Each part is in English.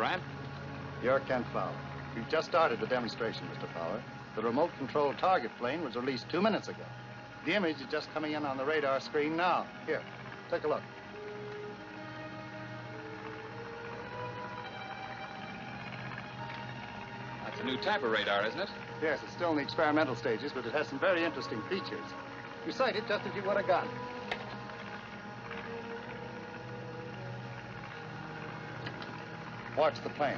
Bryant. You're Kent Fowler. We've just started the demonstration, Mr. Fowler. The remote-controlled target plane was released 2 minutes ago. The image is just coming in on the radar screen now. Here, take a look. That's a new type of radar, isn't it? Yes, it's still in the experimental stages, but it has some very interesting features. You sight it just as you would a gun. Watch the plane.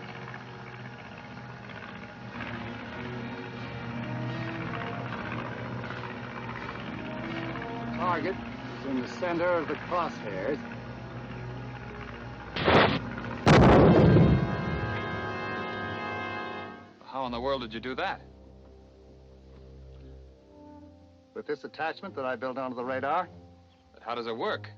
The target is in the center of the crosshairs. How in the world did you do that? With this attachment that I built onto the radar. But how does it work?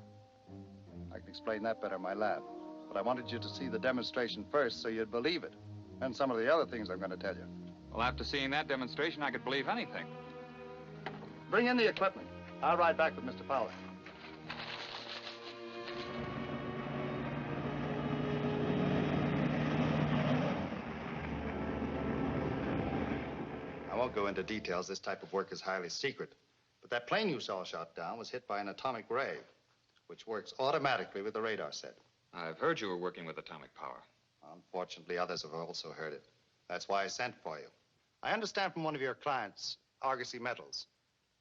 I can explain that better in my lab. But I wanted you to see the demonstration first so you'd believe it. And some of the other things I'm going to tell you. Well, after seeing that demonstration, I could believe anything. Bring in the equipment. I'll ride back with Mr. Fowler. I won't go into details. This type of work is highly secret. But that plane you saw shot down was hit by an atomic ray, which works automatically with the radar set. I've heard you were working with atomic power. Unfortunately, others have also heard it. That's why I sent for you. I understand from one of your clients, Argosy Metals,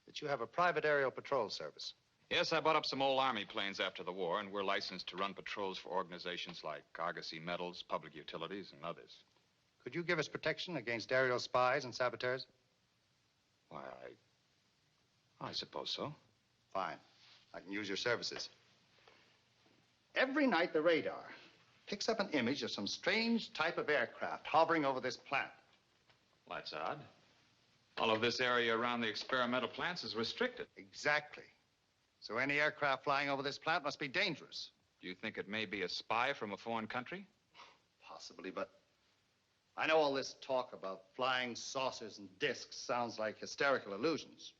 that you have a private aerial patrol service. Yes, I bought up some old Army planes after the war, and we're licensed to run patrols for organizations like Argosy Metals, Public Utilities, and others. Could you give us protection against aerial spies and saboteurs? Why, I suppose so. Fine. I can use your services. Every night, the radar picks up an image of some strange type of aircraft hovering over this plant. Well, that's odd. All of this area around the experimental plants is restricted. Exactly. So any aircraft flying over this plant must be dangerous. Do you think it may be a spy from a foreign country? Possibly, but I know all this talk about flying saucers and discs sounds like hysterical illusions.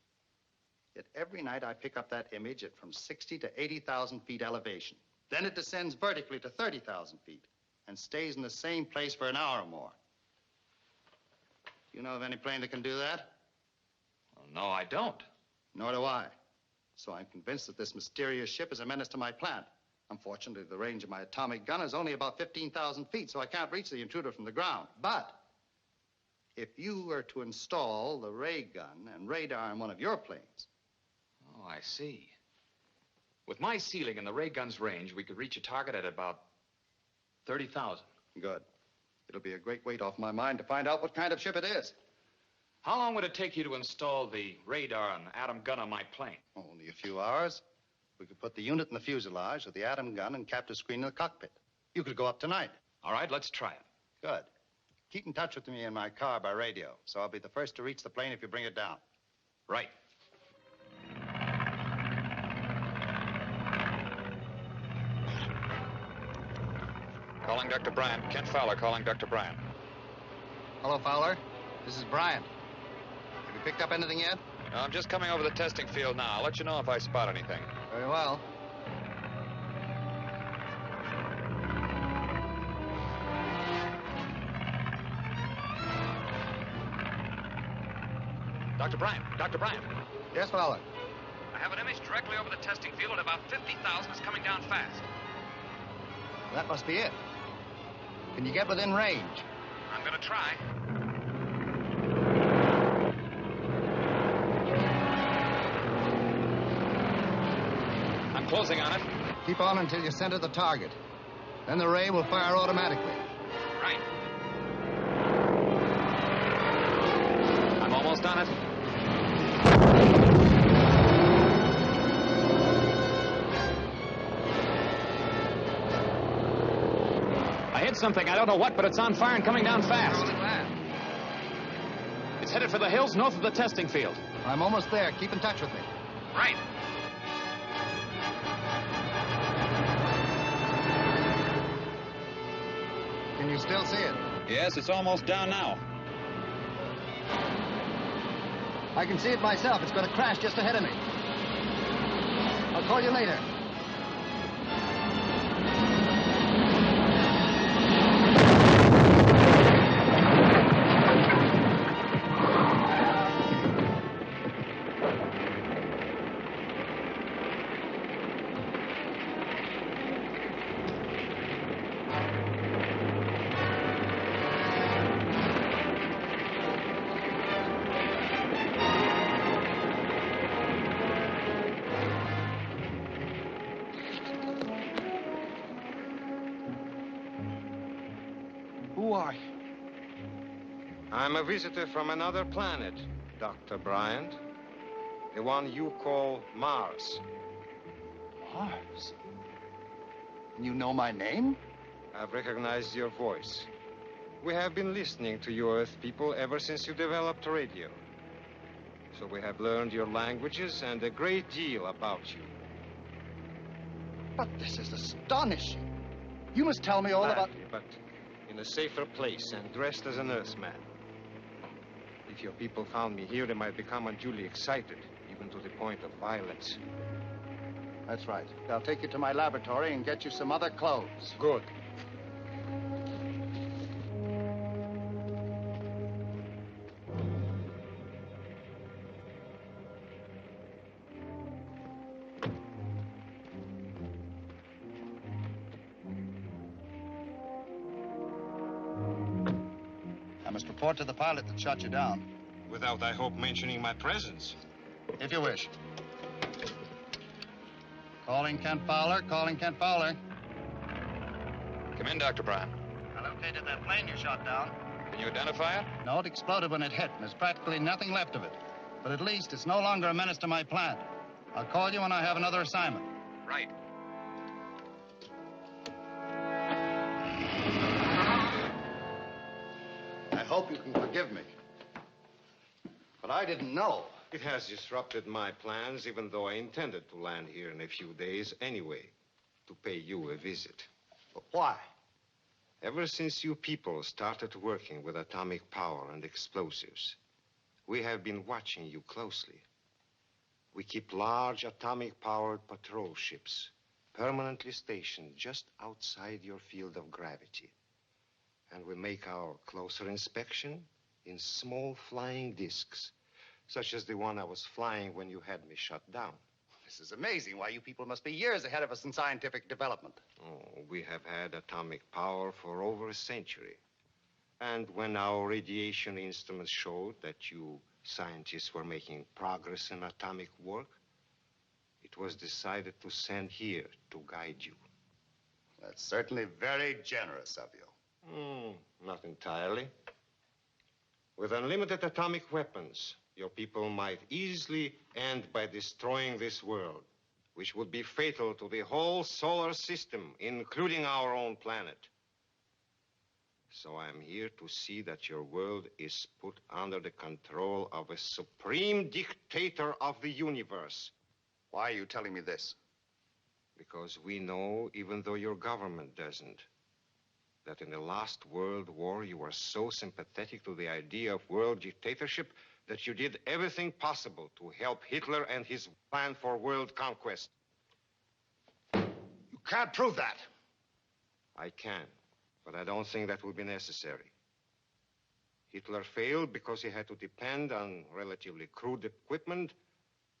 Yet every night I pick up that image at from 60 to 80,000 feet elevation. Then it descends vertically to 30,000 feet and stays in the same place for an hour or more. Do you know of any plane that can do that? Well, no, I don't. Nor do I. So I'm convinced that this mysterious ship is a menace to my plant. Unfortunately, the range of my atomic gun is only about 15,000 feet, so I can't reach the intruder from the ground. But if you were to install the ray gun and radar in one of your planes... Oh, I see. With my ceiling and the ray gun's range, we could reach a target at about 30,000. Good. It'll be a great weight off my mind to find out what kind of ship it is. How long would it take you to install the radar and atom gun on my plane? Only a few hours. We could put the unit in the fuselage with the atom gun and captive screen in the cockpit. You could go up tonight. All right, let's try it. Good. Keep in touch with me in my car by radio, so I'll be the first to reach the plane if you bring it down. Right. Calling Dr. Bryant. Kent Fowler calling Dr. Bryant. Hello, Fowler. This is Bryant. Have you picked up anything yet? No, I'm just coming over the testing field now. I'll let you know if I spot anything. Very well. Dr. Bryant. Dr. Bryant. Yes, Fowler. I have an image directly over the testing field at about 50,000. It's coming down fast. That must be it. Can you get within range? I'm going to try. I'm closing on it. Keep on until you center the target. Then the ray will fire automatically. Right. I'm almost on it. I hit something. I don't know what, but it's on fire and coming down fast. Really glad. It's headed for the hills north of the testing field. I'm almost there. Keep in touch with me. Right. Can you still see it? Yes, it's almost down now. I can see it myself. It's going to crash just ahead of me. I'll call you later. Who are you? I'm a visitor from another planet, Dr. Bryant. The one you call Mars. Mars? You know my name? I've recognized your voice. We have been listening to you Earth people ever since you developed radio. So we have learned your languages and a great deal about you. But this is astonishing. You must tell me all about... But in a safer place and dressed as an Earthman. If your people found me here, they might become unduly excited, even to the point of violence. That's right. I'll take you to my laboratory and get you some other clothes. Good. I must report to the pilot that shot you down. Without, I hope, mentioning my presence. If you wish. Calling Kent Fowler, calling Kent Fowler. Come in, Dr. Bryant. I located that plane you shot down. Can you identify it? No, it exploded when it hit, and there's practically nothing left of it. But at least it's no longer a menace to my plant. I'll call you when I have another assignment. Right. I hope you can forgive me. But I didn't know. It has disrupted my plans, even though I intended to land here in a few days anyway, to pay you a visit. But why? Ever since you people started working with atomic power and explosives, we have been watching you closely. We keep large atomic-powered patrol ships permanently stationed just outside your field of gravity. And we make our closer inspection in small flying discs, such as the one I was flying when you had me shut down. This is amazing. Why, you people must be years ahead of us in scientific development. Oh, we have had atomic power for over a century. And when our radiation instruments showed that you scientists were making progress in atomic work, it was decided to send here to guide you. That's certainly very generous of you. Not entirely. With unlimited atomic weapons, your people might easily end by destroying this world, which would be fatal to the whole solar system, including our own planet. So I'm here to see that your world is put under the control of a supreme dictator of the universe. Why are you telling me this? Because we know, even though your government doesn't, that in the last World War you were so sympathetic to the idea of world dictatorship that you did everything possible to help Hitler and his plan for world conquest. You can't prove that. I can, but I don't think that would be necessary. Hitler failed because he had to depend on relatively crude equipment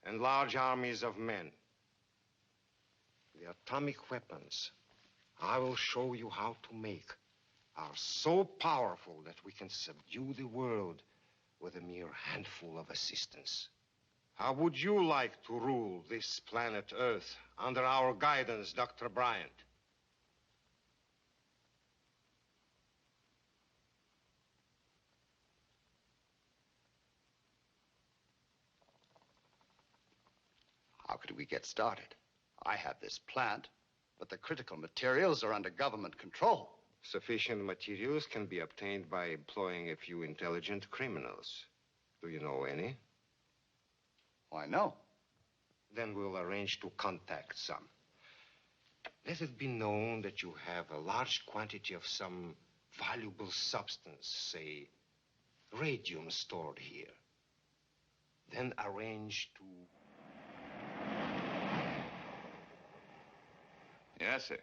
and large armies of men. The atomic weapons I will show you how to make are so powerful that we can subdue the world with a mere handful of assistants. How would you like to rule this planet Earth under our guidance, Dr. Bryant? How could we get started? I have this plant, but the critical materials are under government control. Sufficient materials can be obtained by employing a few intelligent criminals. Do you know any? Why, no. Then we'll arrange to contact some. Let it be known that you have a large quantity of some valuable substance, say, radium stored here. Then arrange to... Yes, sir.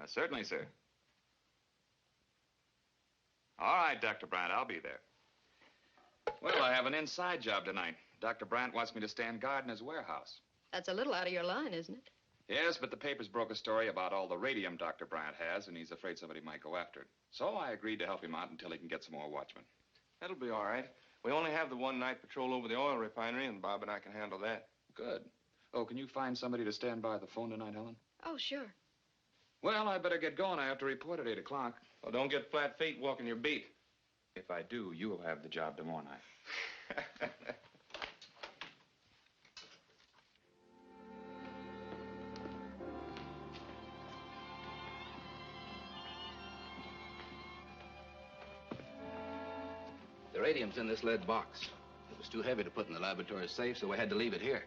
Certainly, sir. All right, Dr. Bryant, I'll be there. Well, I have an inside job tonight. Dr. Bryant wants me to stand guard in his warehouse. That's a little out of your line, isn't it? Yes, but the papers broke a story about all the radium Dr. Bryant has, and he's afraid somebody might go after it. So I agreed to help him out until he can get some more watchmen. That'll be all right. We only have the one night patrol over the oil refinery, and Bob and I can handle that. Good. Oh, can you find somebody to stand by the phone tonight, Helen? Oh, sure. Well, I better get going. I have to report at 8 o'clock. Well, don't get flat feet walking your beat. If I do, you'll have the job tomorrow night. The radium's in this lead box. It was too heavy to put in the laboratory safe, so we had to leave it here.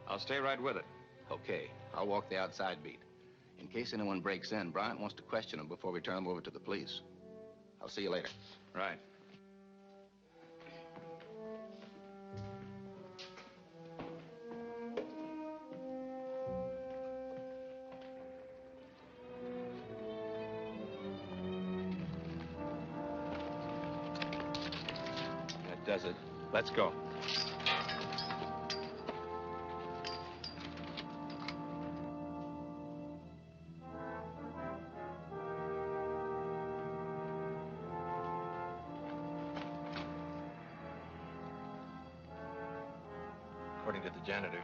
I'll stay right with it. Okay, I'll walk the outside beat. In case anyone breaks in, Bryant wants to question him before we turn him over to the police. I'll see you later. Right. That does it. Let's go. According to the janitor,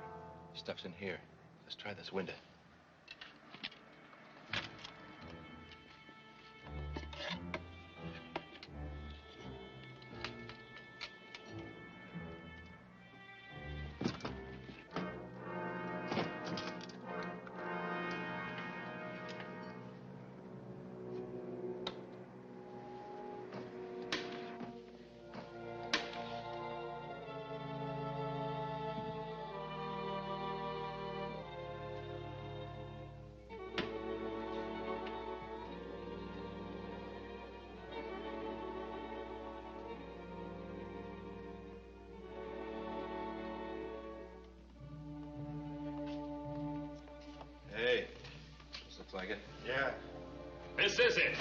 stuff's in here. Let's try this window. Hey, this looks like it. Yeah. This is it.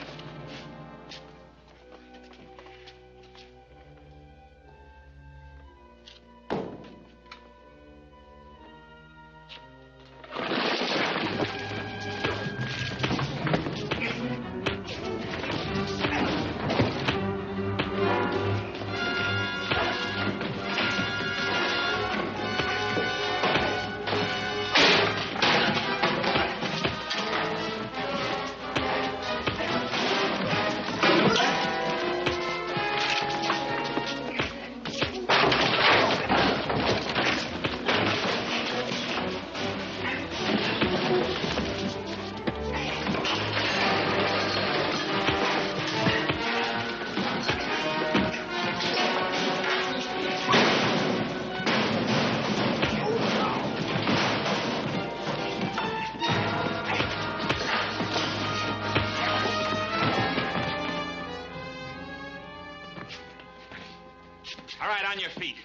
All right, on your feet.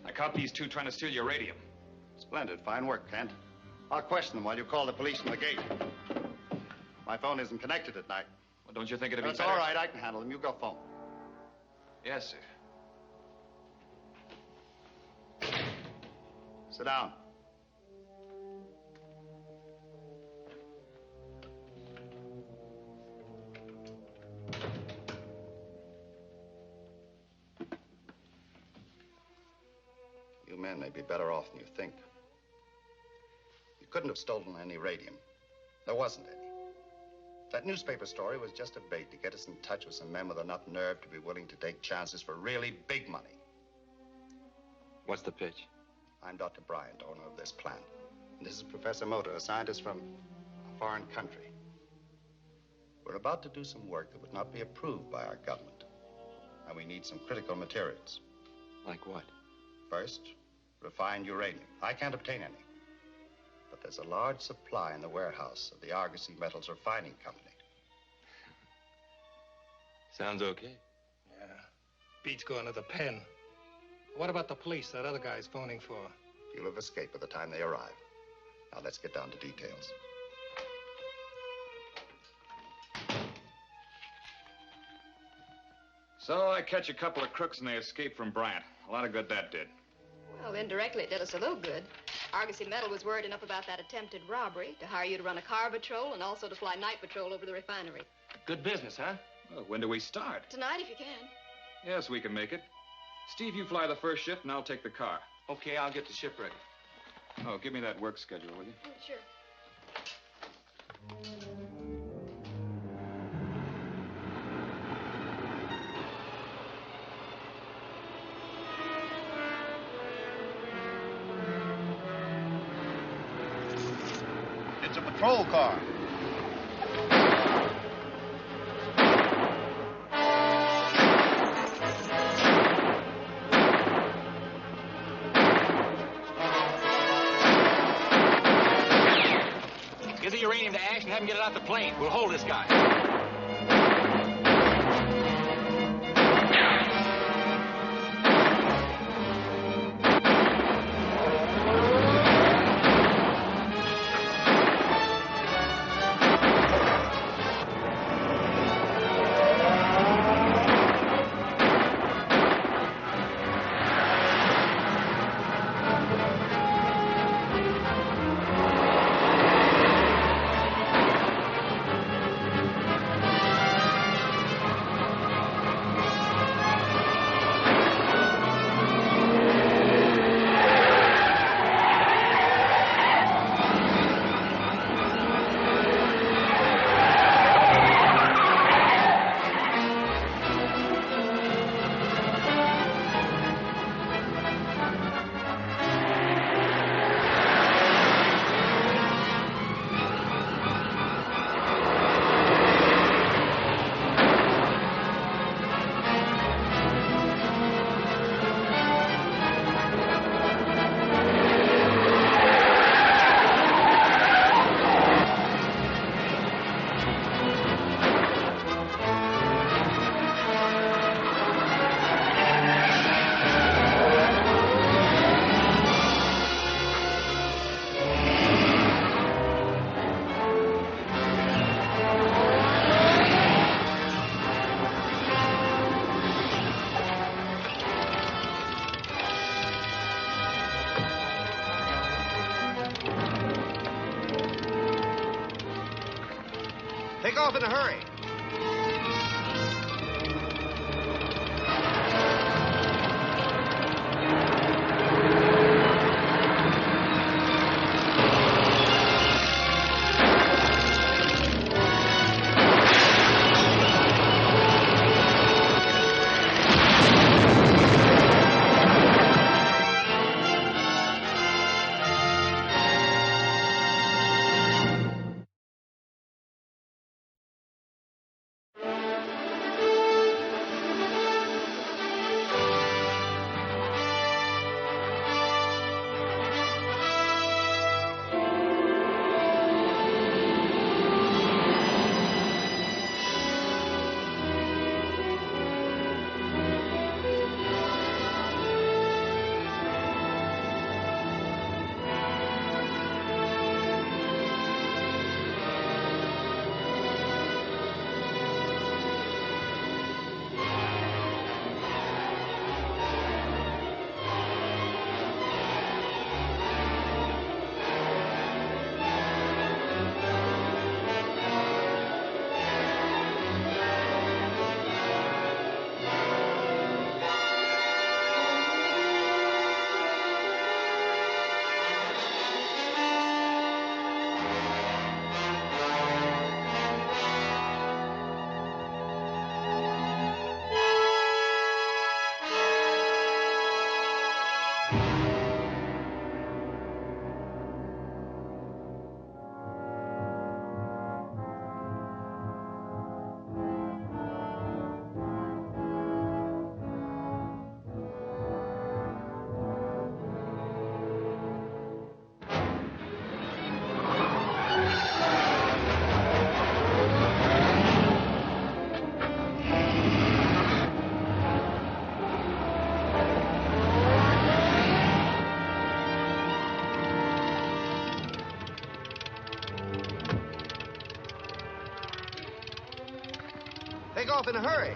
I caught these two trying to steal your radium. Splendid. Fine work, Kent. I'll question them while you call the police from the gate. My phone isn't connected at night. Well, don't you think it'd be That's better? all right. I can handle them. You go phone. Yes, sir. Sit down. You men may be better off than you think. You couldn't have stolen any radium. There wasn't any. That newspaper story was just a bait to get us in touch with some men with enough nerve to be willing to take chances for really big money. What's the pitch? I'm Dr. Bryant, owner of this plant. And this is Professor Motor, a scientist from a foreign country. We're about to do some work that would not be approved by our government. And we need some critical materials. Like what? First, refined uranium. I can't obtain any. But there's a large supply in the warehouse of the Argosy Metals Refining Company. Sounds okay. Yeah. Beats going to the pen. What about the police that other guy's phoning for? You'll have escaped by the time they arrive. Now let's get down to details. So I catch a couple of crooks and they escape from Bryant. A lot of good that did. Well, indirectly, it did us a little good. Argosy Metal was worried enough about that attempted robbery to hire you to run a car patrol and also to fly night patrol over the refinery. Good business, huh? Well, when do we start? Tonight, if you can. Yes, we can make it. Steve, you fly the first shift, and I'll take the car. Okay, I'll get the ship ready. Oh, give me that work schedule, will you? Sure. It's a patrol car. Get the uranium to Ash and have him get it out the plane. We'll hold this guy. Take off in a hurry. Take off in a hurry.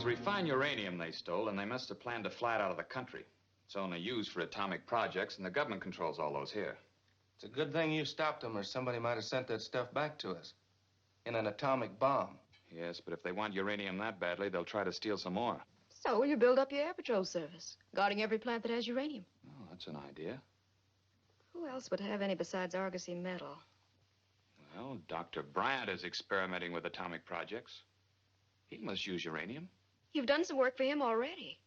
was refined uranium they stole, and they must have planned to fly it out of the country. It's only used for atomic projects, and the government controls all those here. It's a good thing you stopped them, or somebody might have sent that stuff back to us in an atomic bomb. Yes, but if they want uranium that badly, they'll try to steal some more. So you build up your air patrol service, guarding every plant that has uranium. Oh, that's an idea. Who else would have any besides Argosy Metal? Well, Dr. Bryant is experimenting with atomic projects. He must use uranium. You've done some work for him already.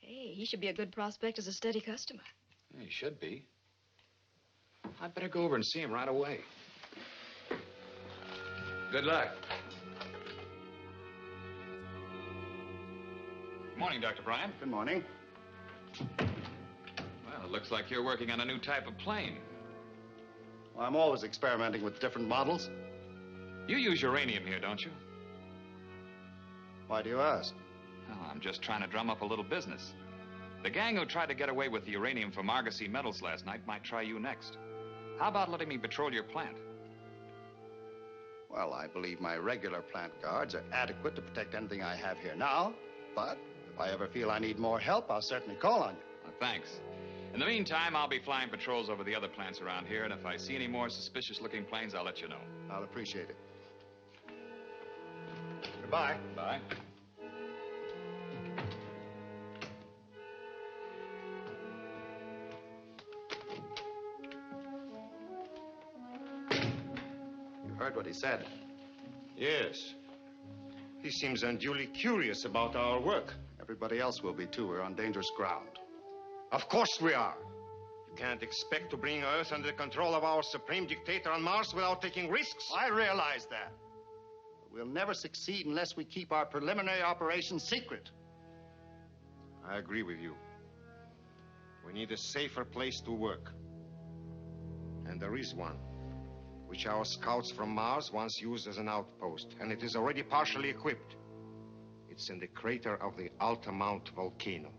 Hey, he should be a good prospect as a steady customer. He should be. I'd better go over and see him right away. Good luck. Good morning, Dr. Bryant. Good morning. Well, it looks like you're working on a new type of plane. Well, I'm always experimenting with different models. You use uranium here, don't you? Why do you ask? Oh, I'm just trying to drum up a little business. The gang who tried to get away with the uranium from Argosy Metals last night might try you next. How about letting me patrol your plant? Well, I believe my regular plant guards are adequate to protect anything I have here now. But if I ever feel I need more help, I'll certainly call on you. Well, thanks. In the meantime, I'll be flying patrols over the other plants around here, and if I see any more suspicious-looking planes, I'll let you know. I'll appreciate it. Goodbye. Bye. You heard what he said. Yes. He seems unduly curious about our work. Everybody else will be, too. We're on dangerous ground. Of course we are. You can't expect to bring Earth under the control of our supreme dictator on Mars without taking risks. I realize that. But we'll never succeed unless we keep our preliminary operations secret. I agree with you. We need a safer place to work. And there is one, which our scouts from Mars once used as an outpost, and it is already partially equipped. It's in the crater of the Altamount volcano.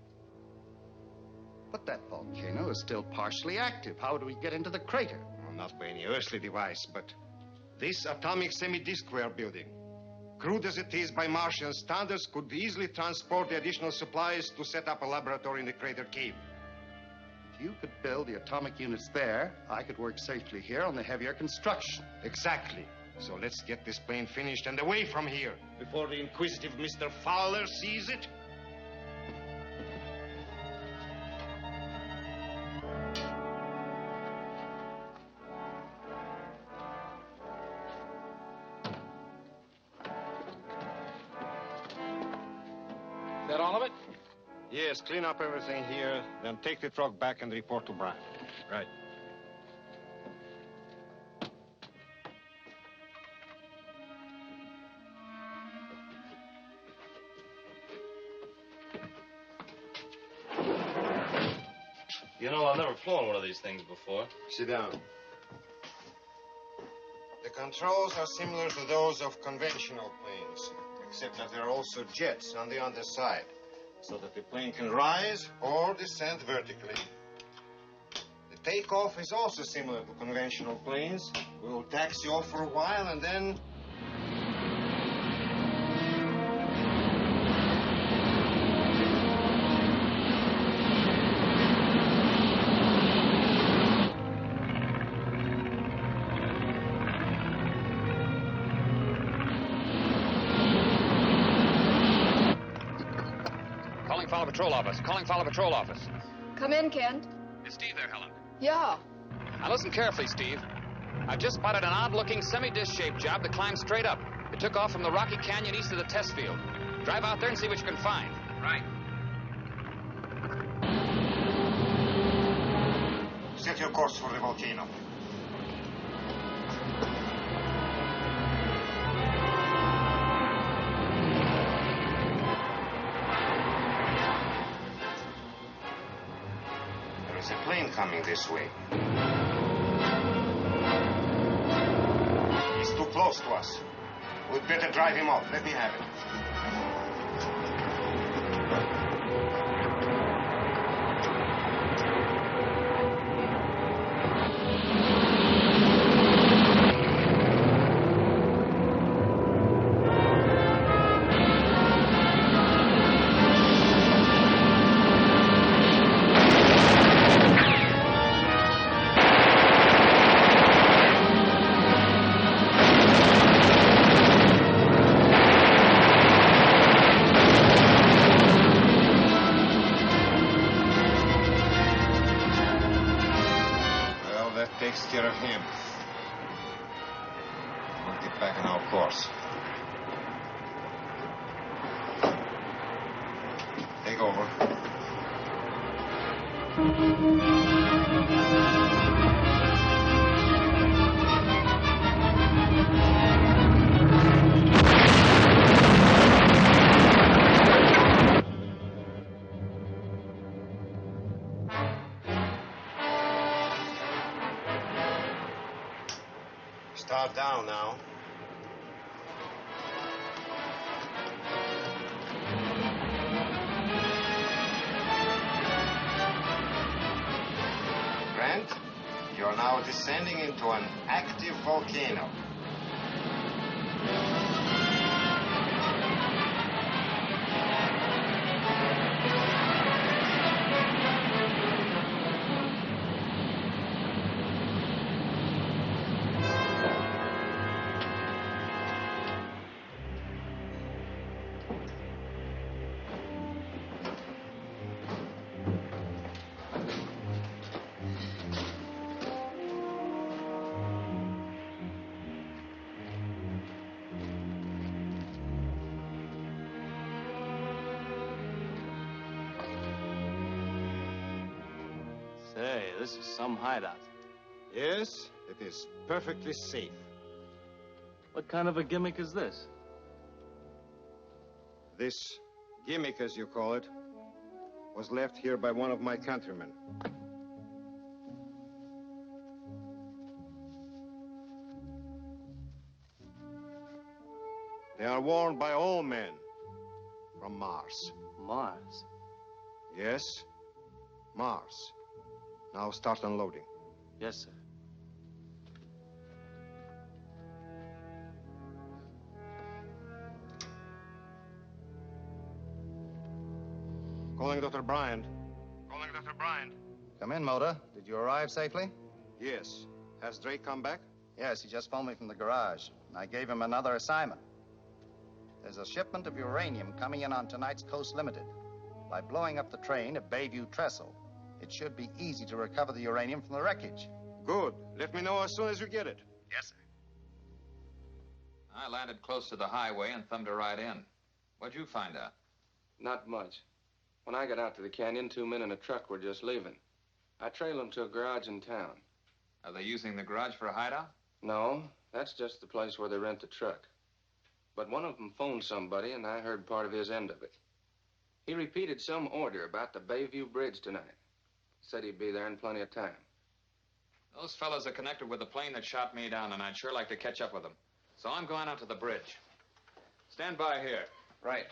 But that volcano is still partially active. How do we get into the crater? Well, not by any earthly device, but this atomic semi-disc we're building, crude as it is by Martian standards, could easily transport the additional supplies to set up a laboratory in the crater cave. If you could build the atomic units there, I could work safely here on the heavier construction. Exactly. So let's get this plane finished and away from here before the inquisitive Mr. Fowler sees it. Is that all of it? Yes, clean up everything here, then take the truck back and report to Brian. Right. You know, I've never flown one of these things before. Sit down. The controls are similar to those of conventional planes, except that there are also jets on the underside, so that the plane can rise or descend vertically. The takeoff is also similar to conventional planes. We'll taxi off for a while and then... Calling Fowler Patrol Office. Calling Fowler Patrol Office. Come in, Kent. Is Steve there, Helen? Yeah. Now listen carefully, Steve. I've just spotted an odd-looking semi-disc-shaped job that climbs straight up. It took off from the rocky canyon east of the test field. Drive out there and see what you can find. Right. Set your course for the volcano. There is a plane coming this way. He's too close to us. We'd better drive him off. Let me have it. back on our course. Take over. Start down now. Grant, you're now descending into an active volcano. Say, this is some hideout. Yes, it is perfectly safe. What kind of a gimmick is this? This gimmick, as you call it, was left here by one of my countrymen. They are worn by all men from Mars. Mars? Yes, Mars. Now start unloading. Yes, sir. Calling Dr. Bryant. Calling Dr. Bryant. Come in, Motor. Did you arrive safely? Yes. Has Drake come back? Yes, he just phoned me from the garage. And I gave him another assignment. There's a shipment of uranium coming in on tonight's Coast Limited. By blowing up the train at Bayview Trestle, it should be easy to recover the uranium from the wreckage. Good. Let me know as soon as you get it. Yes, sir. I landed close to the highway and thumbed her right in. What'd you find out? Not much. When I got out to the canyon, 2 men in a truck were just leaving. I trailed them to a garage in town. Are they using the garage for a hideout? No, that's just the place where they rent the truck. But one of them phoned somebody, and I heard part of his end of it. He repeated some order about the Bayview Bridge tonight. Said he'd be there in plenty of time. Those fellas are connected with the plane that shot me down, and I'd sure like to catch up with them. So I'm going out to the bridge. Stand by here. Right.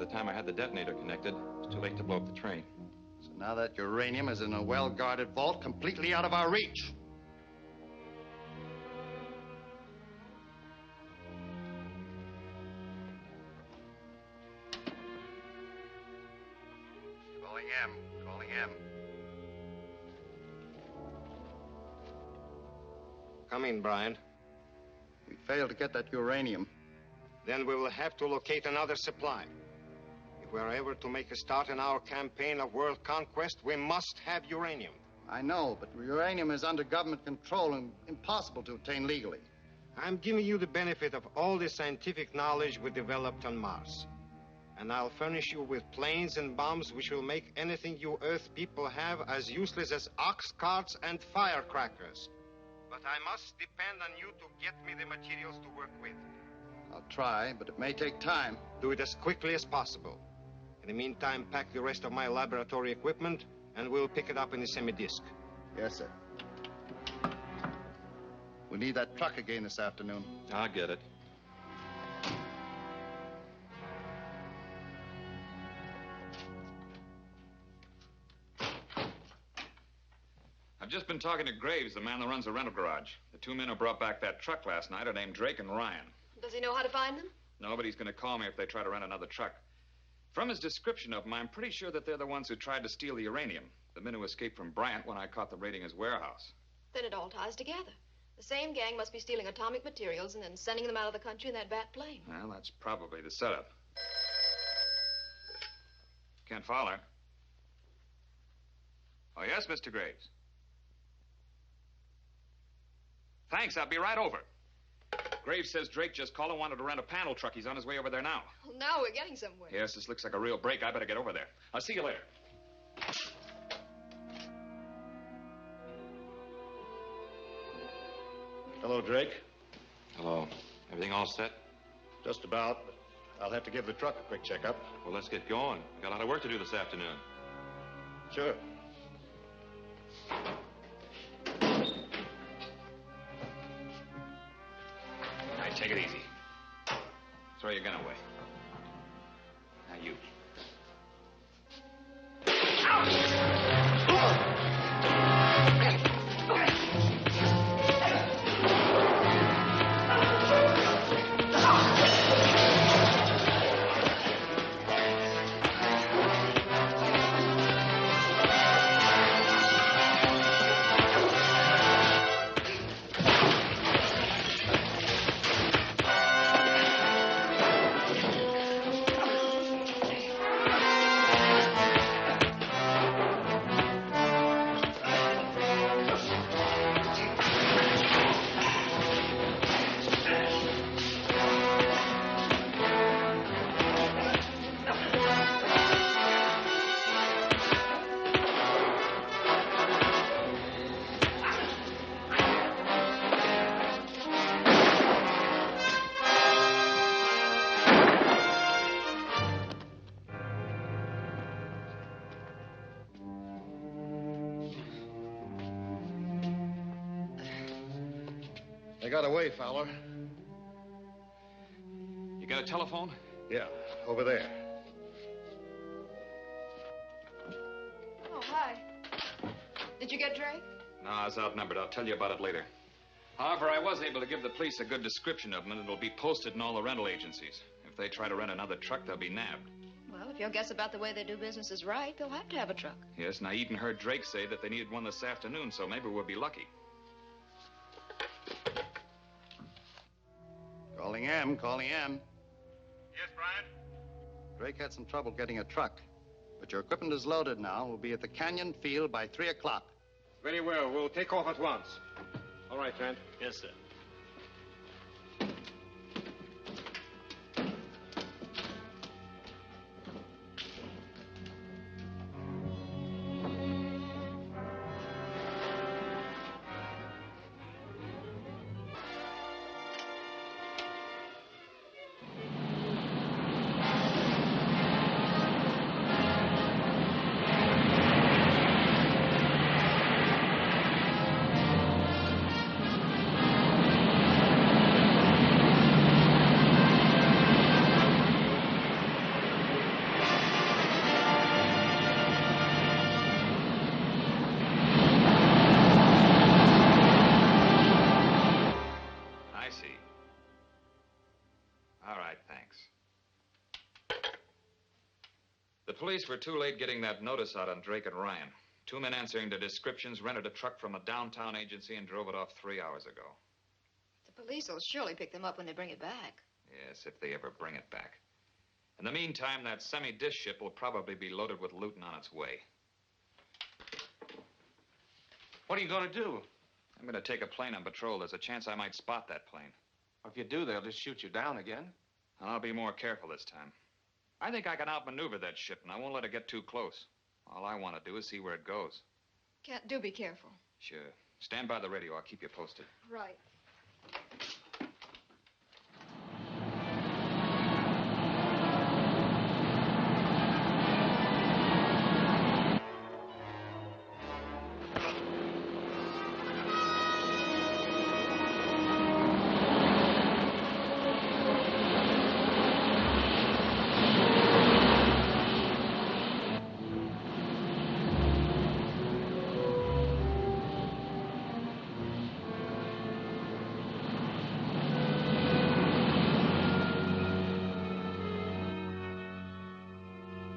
the time I had the detonator connected, it was too late to blow up the train. So now that uranium is in a well-guarded vault completely out of our reach. Calling M. Come in, Bryant. We failed to get that uranium. Then we will have to locate another supply. If we're ever to make a start in our campaign of world conquest, we must have uranium. I know, but uranium is under government control and impossible to obtain legally. I'm giving you the benefit of all the scientific knowledge we developed on Mars. And I'll furnish you with planes and bombs which will make anything you Earth people have as useless as ox carts and firecrackers. But I must depend on you to get me the materials to work with. I'll try, but it may take time. Do it as quickly as possible. In the meantime, pack the rest of my laboratory equipment, and we'll pick it up in the semi-disc. Yes, sir. We need that truck again this afternoon. I'll get it. I've just been talking to Graves, the man that runs the rental garage. The two men who brought back that truck last night are named Drake and Ryan. Does he know how to find them? Nobody's going to call me if they try to rent another truck. From his description of them, I'm pretty sure that they're the ones who tried to steal the uranium. The men who escaped from Bryant when I caught them raiding his warehouse. Then it all ties together. The same gang must be stealing atomic materials and then sending them out of the country in that bat plane. Well, that's probably the setup. Can't follow her. Oh, yes, Mr. Graves. Thanks, I'll be right over. Graves says Drake just called and wanted to rent a panel truck. He's on his way over there now. Well, now we're getting somewhere. Yes, this looks like a real break. I better get over there. I'll see you later. Hello, Drake. Hello. Everything all set? Just about. I'll have to give the truck a quick checkup. Well, let's get going. We've got a lot of work to do this afternoon. Sure. All right, take it easy. Throw your gun away. Now you. They got away, Fowler. You got a telephone? Yeah, over there. Oh, hi. Did you get Drake? No, I was outnumbered. I'll tell you about it later. However, I was able to give the police a good description of them, and it'll be posted in all the rental agencies. If they try to rent another truck, they'll be nabbed. Well, if your guess about the way they do business is right, they'll have to have a truck. Yes, and I even heard Drake say that they needed one this afternoon, so maybe we'll be lucky. Calling M, calling M. Yes, Brian? Drake had some trouble getting a truck, but your equipment is loaded now. We'll be at the Canyon Field by 3 o'clock. Very well. We'll take off at once. All right, Trent. Yes, sir. police were too late getting that notice out on Drake and Ryan. 2 men answering to descriptions rented a truck from a downtown agency and drove it off 3 hours ago. The police will surely pick them up when they bring it back. Yes, if they ever bring it back. In the meantime, that semi-disc ship will probably be loaded with loot and on its way. What are you going to do? I'm going to take a plane on patrol. There's a chance I might spot that plane. If you do, they'll just shoot you down again. And I'll be more careful this time. I think I can outmaneuver that ship, and I won't let it get too close. All I want to do is see where it goes. Kent, do be careful. Sure. Stand by the radio. I'll keep you posted. Right.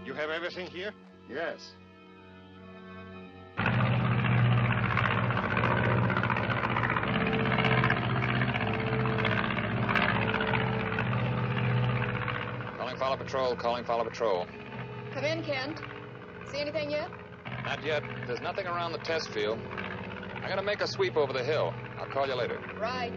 You have everything here? Yes. Calling Follow Patrol, calling Follow Patrol. Come in, Kent. See anything yet? Not yet. There's nothing around the test field. I gotta make a sweep over the hill. I'll call you later. Right.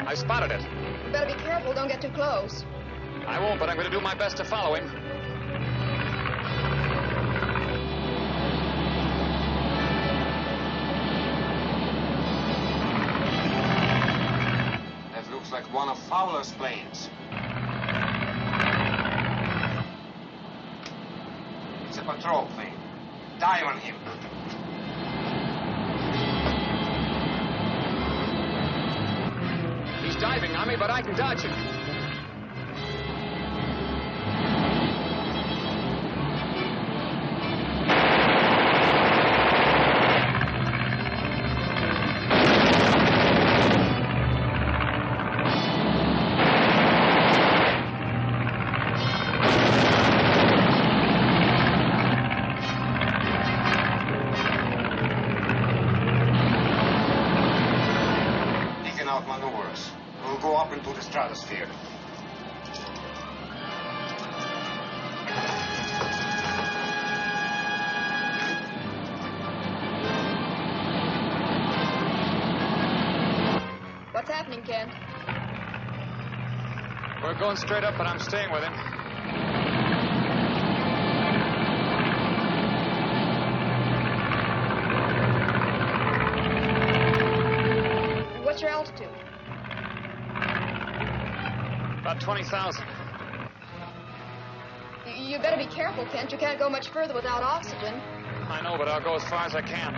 I spotted it. You better be careful. Don't get too close. I won't, but I'm going to do my best to follow him. That looks like one of Fowler's planes. It's a patrol plane. Dive on him. He's diving on me, but I can dodge him. He can outmaneuver us. We'll go up into the stratosphere. What's happening, Kent? We're going straight up, but I'm staying with him. What's your altitude? About 20,000. You better be careful, Kent. You can't go much further without oxygen. I know, but I'll go as far as I can.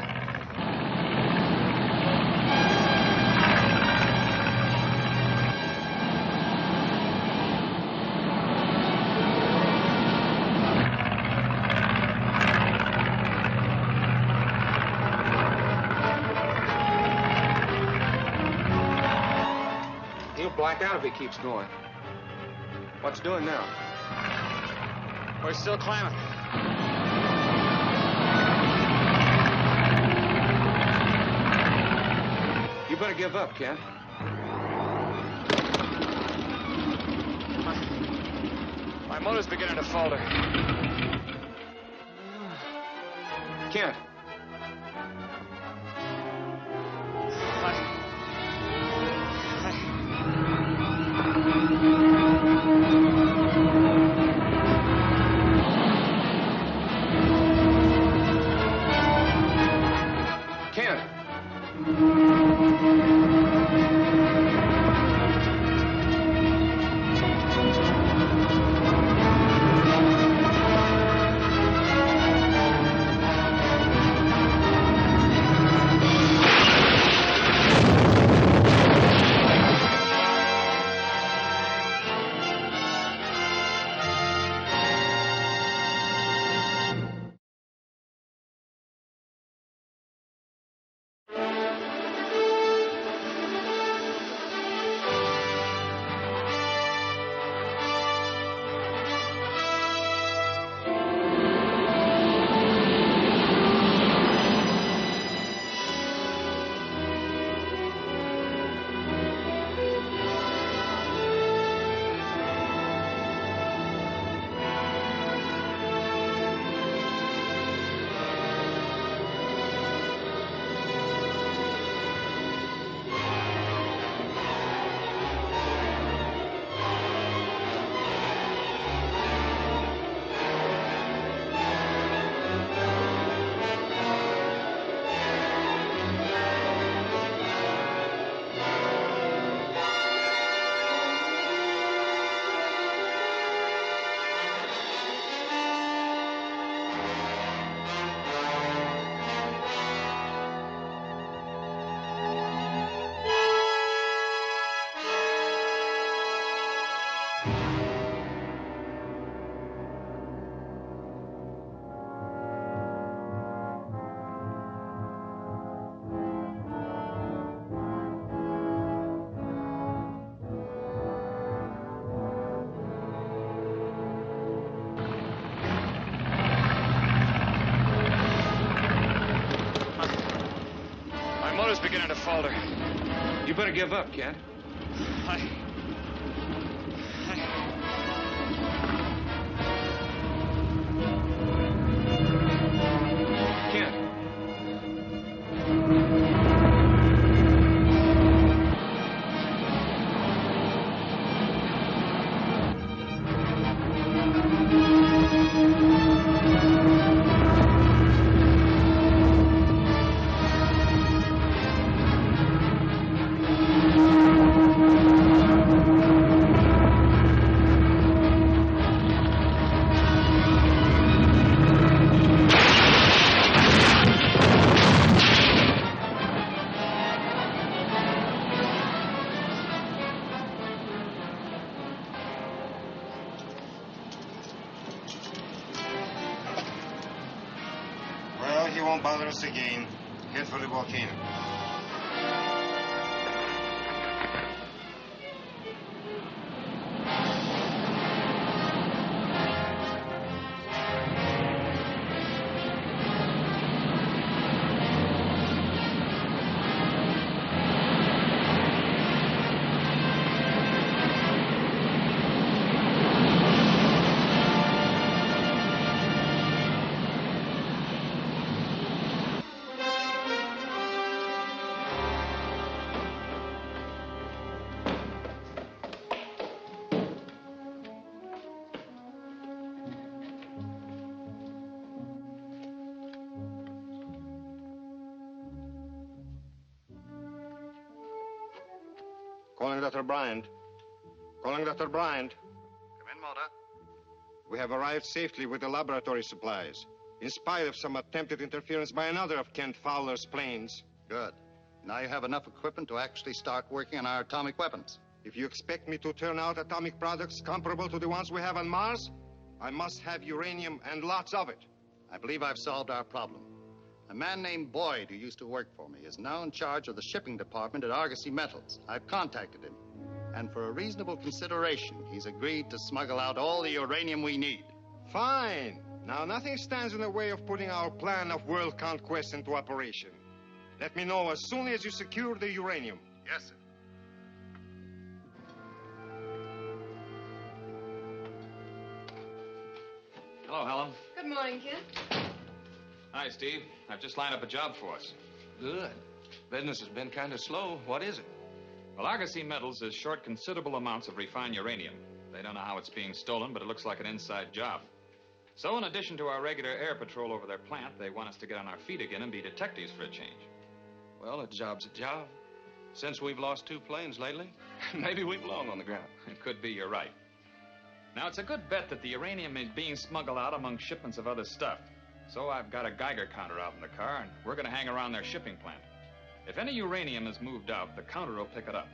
He'll black out if he keeps going. What's doing now? We're still climbing. You better give up, Kent. My motor's beginning to falter. Kent. Beginning to falter. You better give up, Kent. Kent. Well, he won't bother us again. Head for the volcano. Calling Dr. Bryant. Calling Dr. Bryant. Come in, Mota. We have arrived safely with the laboratory supplies, in spite of some attempted interference by another of Kent Fowler's planes. Good. Now you have enough equipment to actually start working on our atomic weapons. If you expect me to turn out atomic products comparable to the ones we have on Mars, I must have uranium and lots of it. I believe I've solved our problem. A man named Boyd, who used to work for me, is now in charge of the shipping department at Argosy Metals. I've contacted him. And for a reasonable consideration, he's agreed to smuggle out all the uranium we need. Fine. Now, nothing stands in the way of putting our plan of world conquest into operation. Let me know as soon as you secure the uranium. Yes, sir. Hello, Helen. Good morning, Kent. Hi, Steve. I've just lined up a job for us. Good. Business has been kind of slow. What is it? Well, Argosy Metals is short considerable amounts of refined uranium. They don't know how it's being stolen, but it looks like an inside job. So in addition to our regular air patrol over their plant, they want us to get on our feet again and be detectives for a change. Well, a job's a job. Since we've lost 2 planes lately, maybe we belong on the ground. It could be, you're right. Now, it's a good bet that the uranium is being smuggled out among shipments of other stuff. So I've got a Geiger counter out in the car, and we're going to hang around their shipping plant. If any uranium is moved out, the counter will pick it up.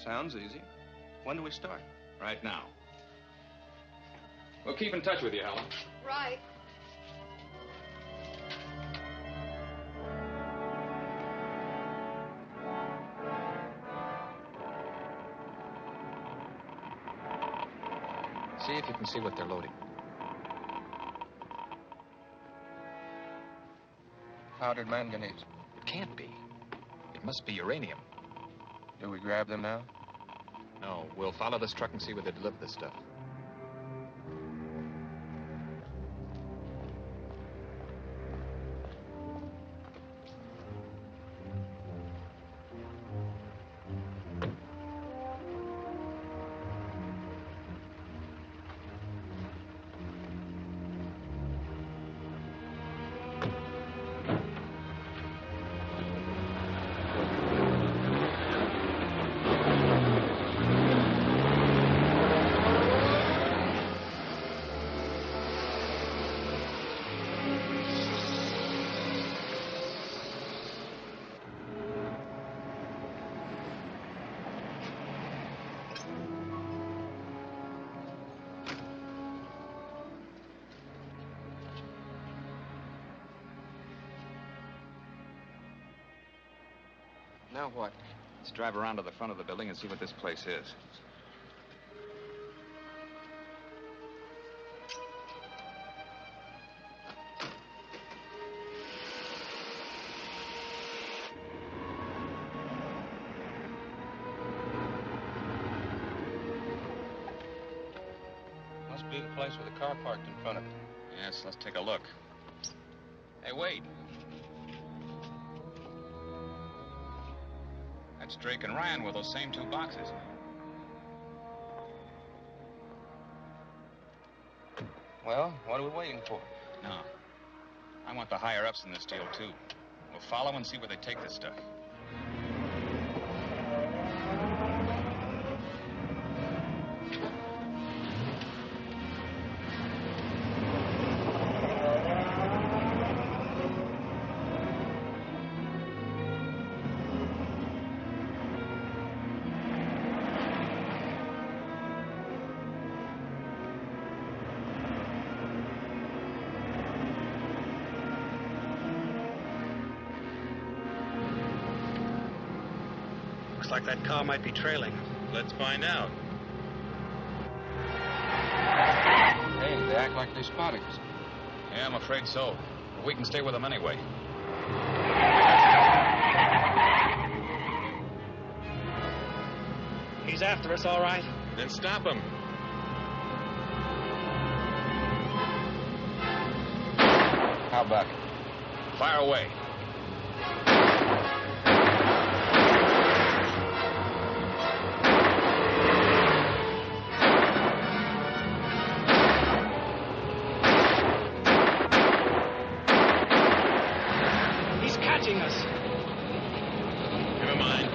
Sounds easy. When do we start? Right now. We'll keep in touch with you, Helen. Right. See if you can see what they're loading. Powdered manganese. It can't be. It must be uranium. Do we grab them now? No, we'll follow this truck and see where they deliver this stuff. Now what? Let's drive around to the front of the building and see what this place is. Must be the place with the car parked in front of it. Yes, let's take a look. Hey, wait. That's Drake and Ryan with those same 2 boxes. Well, what are we waiting for? No. I want the higher-ups in this deal, too. We'll follow and see where they take this stuff. Looks like that car might be trailing. Let's find out. Hey, they act like they spotted us. Yeah, I'm afraid so. But we can stay with them anyway. He's after us, all right? Then stop him. How about it? Fire away. He's catching us. Never mind.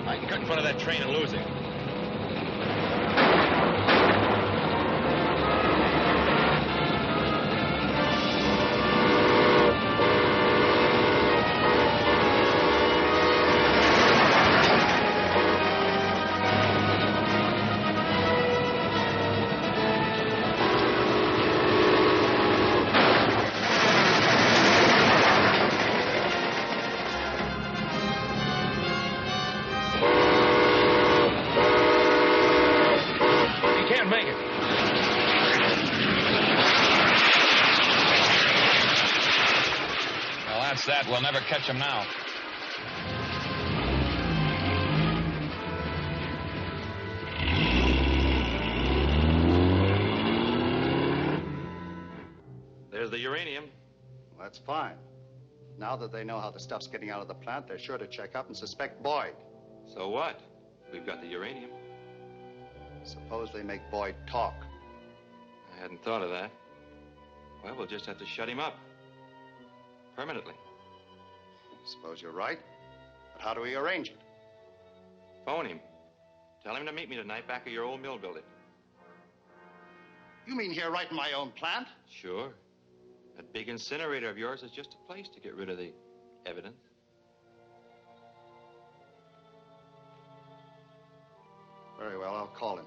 I can cut in front of that train and lose him. That we'll never catch him now. There's the uranium. That's fine. Now that they know how the stuff's getting out of the plant, they're sure to check up and suspect Boyd. So what? We've got the uranium. Suppose they make Boyd talk. I hadn't thought of that. Well, we'll just have to shut him up. Permanently. Suppose you're right. But how do we arrange it? Phone him. Tell him to meet me tonight back at your old mill building. You mean here right in my own plant? Sure. That big incinerator of yours is just a place to get rid of the evidence. Very well, I'll call him.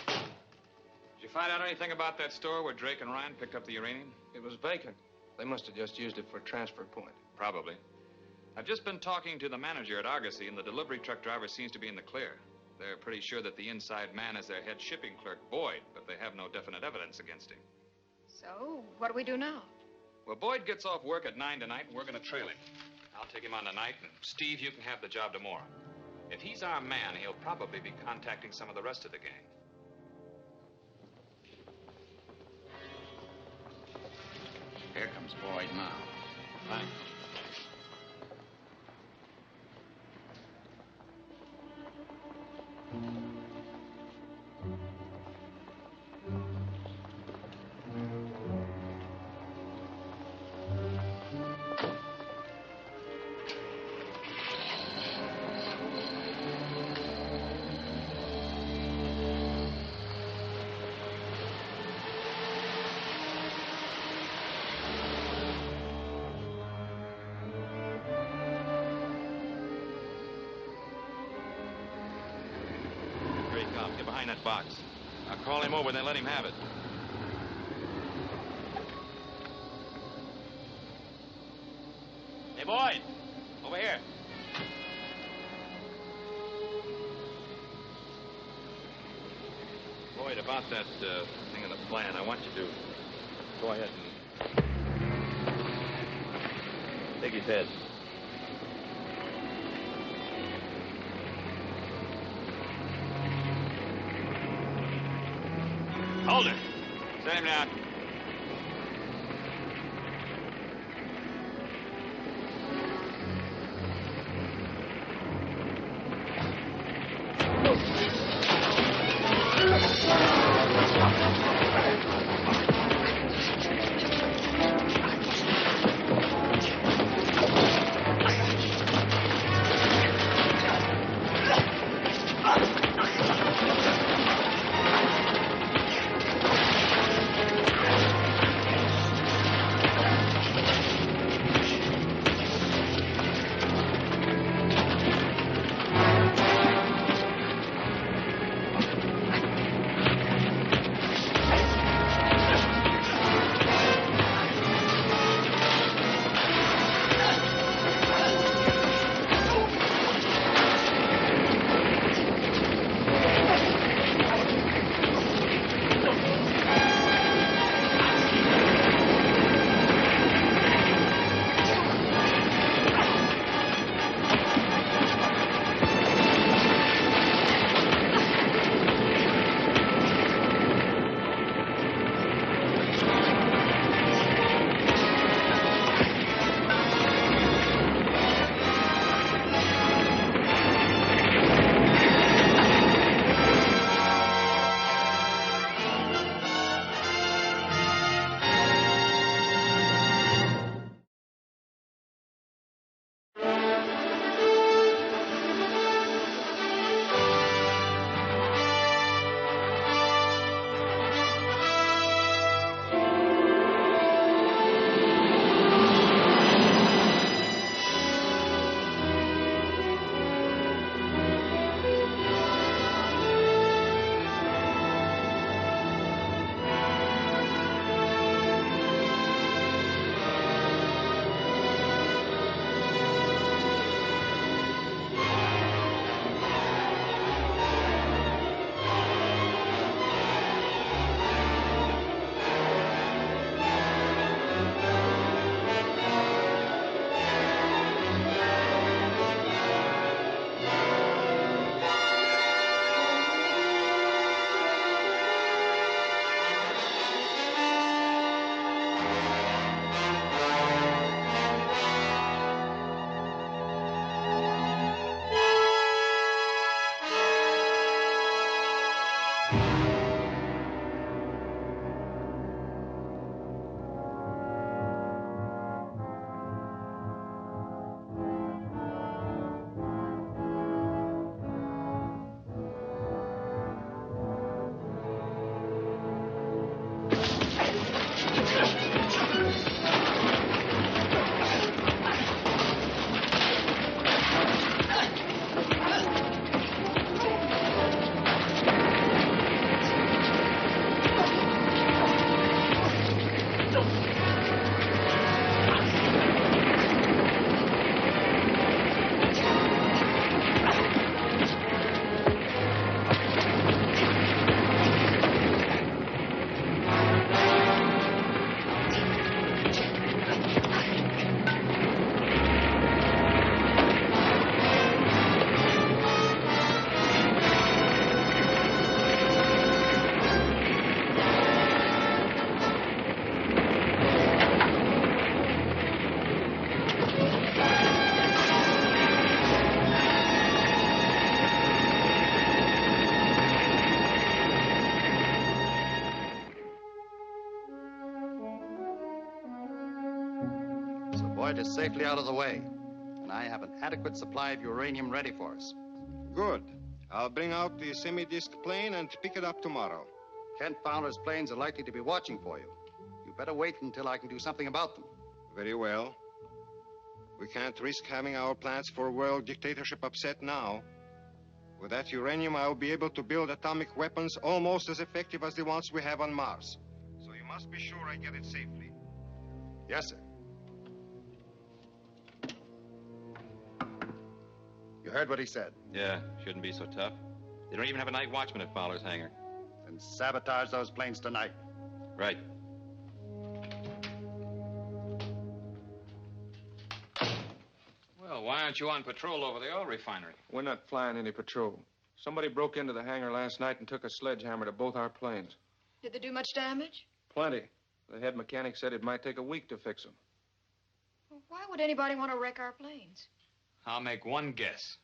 Did you find out anything about that store where Drake and Ryan picked up the uranium? It was vacant. They must have just used it for a transfer point. Probably. I've just been talking to the manager at Argosy, and the delivery truck driver seems to be in the clear. They're pretty sure that the inside man is their head shipping clerk, Boyd, but they have no definite evidence against him. So, what do we do now? Well, Boyd gets off work at 9 tonight, and we're going to trail him. I'll take him on tonight, and Steve, you can have the job tomorrow. If he's our man, he'll probably be contacting some of the rest of the gang. Here comes Boyd now. Thanks. Get behind that box. I'll call him over and then let him have it. Hey, Boyd! Over here. Boyd, about that thing in the plan, I want you to go ahead and take his head. Hold it. Set him down. asteroid is safely out of the way, and I have an adequate supply of uranium ready for us. Good. I'll bring out the semi-disc plane and pick it up tomorrow. Kent Fowler's planes are likely to be watching for you. You better wait until I can do something about them. Very well. We can't risk having our plans for world dictatorship upset now. With that uranium, I'll be able to build atomic weapons almost as effective as the ones we have on Mars. So you must be sure I get it safely. Yes, sir. You heard what he said. Yeah, shouldn't be so tough. They don't even have a night watchman at Fowler's hangar. Then sabotage those planes tonight. Right. Well, why aren't you on patrol over the oil refinery? We're not flying any patrol. Somebody broke into the hangar last night and took a sledgehammer to both our planes. Did they do much damage? Plenty. The head mechanic said it might take a week to fix them. Well, why would anybody want to wreck our planes? I'll make one guess.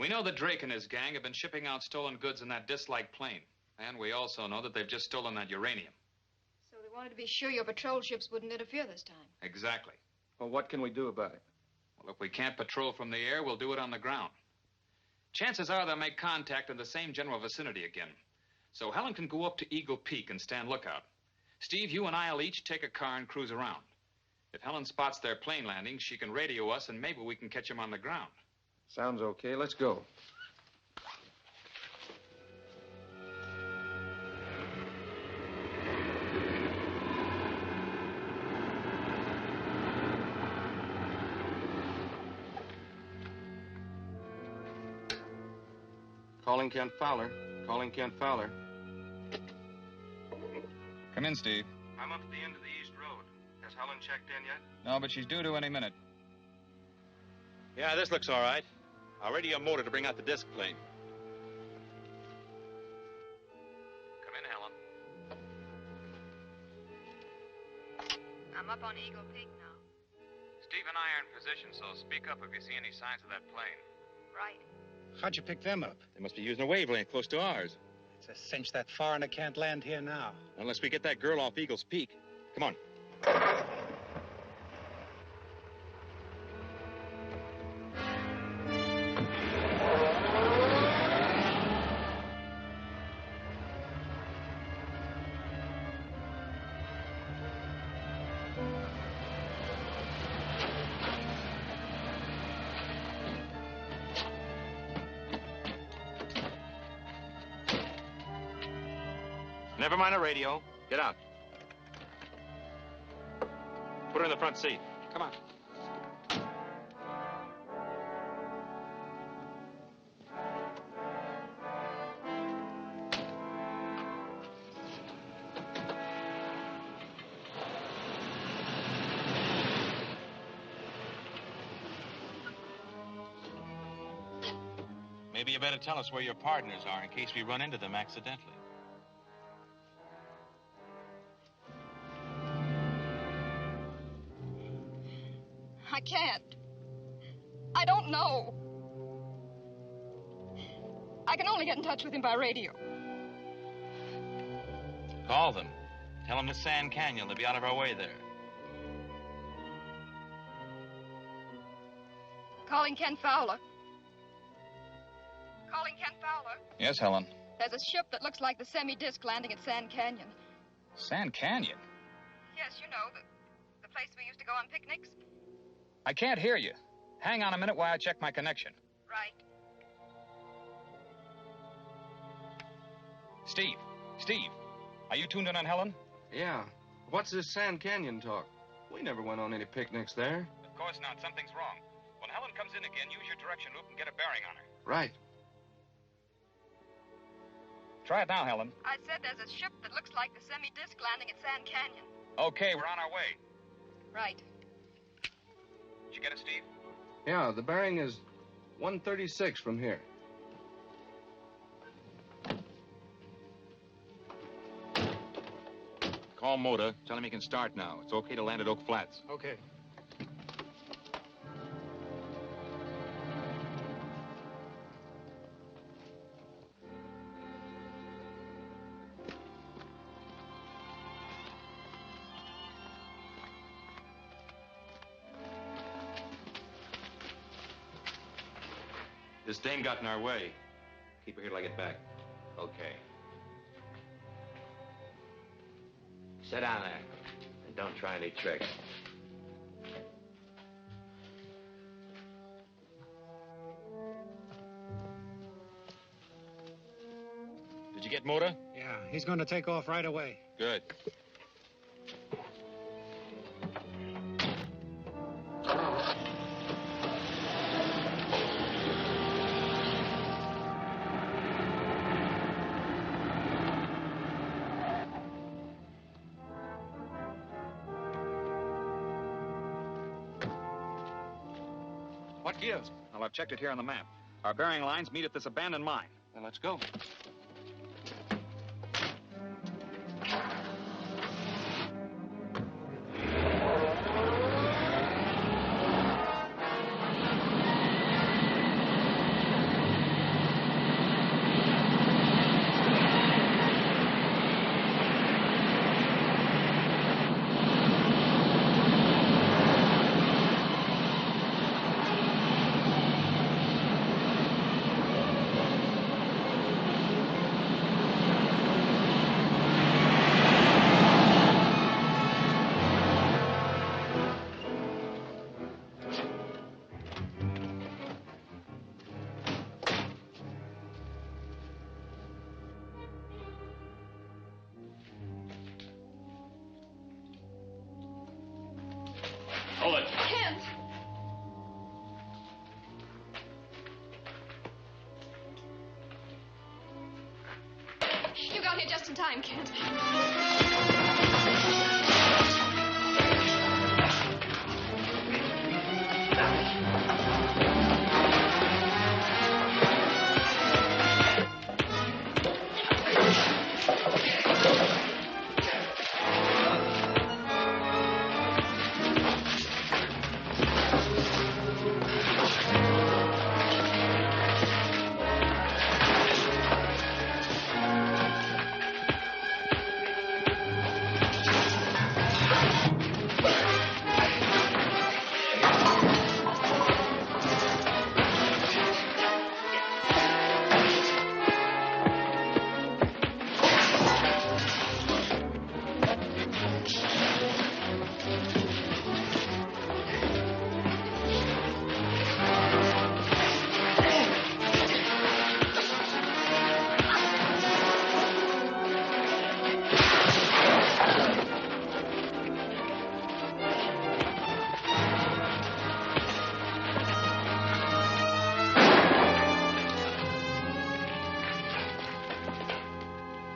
We know that Drake and his gang have been shipping out stolen goods in that disc-like plane. And we also know that they've just stolen that uranium. So they wanted to be sure your patrol ships wouldn't interfere this time. Exactly. Well, what can we do about it? Well, if we can't patrol from the air, we'll do it on the ground. Chances are they'll make contact in the same general vicinity again. So Helen can go up to Eagle Peak and stand lookout. Steve, you and I'll each take a car and cruise around. If Helen spots their plane landing, she can radio us, and maybe we can catch them on the ground. Sounds okay. Let's go. Calling Kent Fowler. Calling Kent Fowler. Come in, Steve. I'm up at the end of the East Road. Has Helen checked in yet? No, but she's due to any minute. Yeah, this looks all right. I'll radio motor to bring out the disc plane. Come in, Helen. I'm up on Eagle Peak now. Steve and I are in position, so speak up if you see any signs of that plane. Right. How'd you pick them up? They must be using a wavelength close to ours. It's a cinch that far and they can't land here now. Unless we get that girl off Eagle's Peak. Come on. Never mind the radio. Get out. Put her in the front seat. Come on. Maybe you better tell us where your partners are in case we run into them accidentally. I can't. I don't know. I can only get in touch with him by radio. Call them. Tell them the Sand Canyon. They'll be out of our way there. Calling Ken Fowler. Calling Ken Fowler. Yes, Helen. There's a ship that looks like the semi-disc landing at Sand Canyon. Sand Canyon? Yes, you know, the place we used to go on picnics. I can't hear you. Hang on a minute while I check my connection. Right. Steve. Steve. Are you tuned in on Helen? Yeah. What's this Sand Canyon talk? We never went on any picnics there. Of course not. Something's wrong. When Helen comes in again, use your direction loop and get a bearing on her. Right. Try it now, Helen. I said there's a ship that looks like the semi-disc landing at Sand Canyon. Okay, we're on our way. Right. Did you get it, Steve? Yeah, the bearing is 136 from here. Call Moda. Tell him he can start now. It's okay to land at Oak Flats. Okay. This dame got in our way. Keep her here till I get back. Okay. Sit down there. And don't try any tricks. Did you get Motor? Yeah, he's going to take off right away. Good. What gives? Well, I've checked it here on the map. Our bearing lines meet at this abandoned mine. Then let's go. Hold it. Kent! You got here just in time, Kent.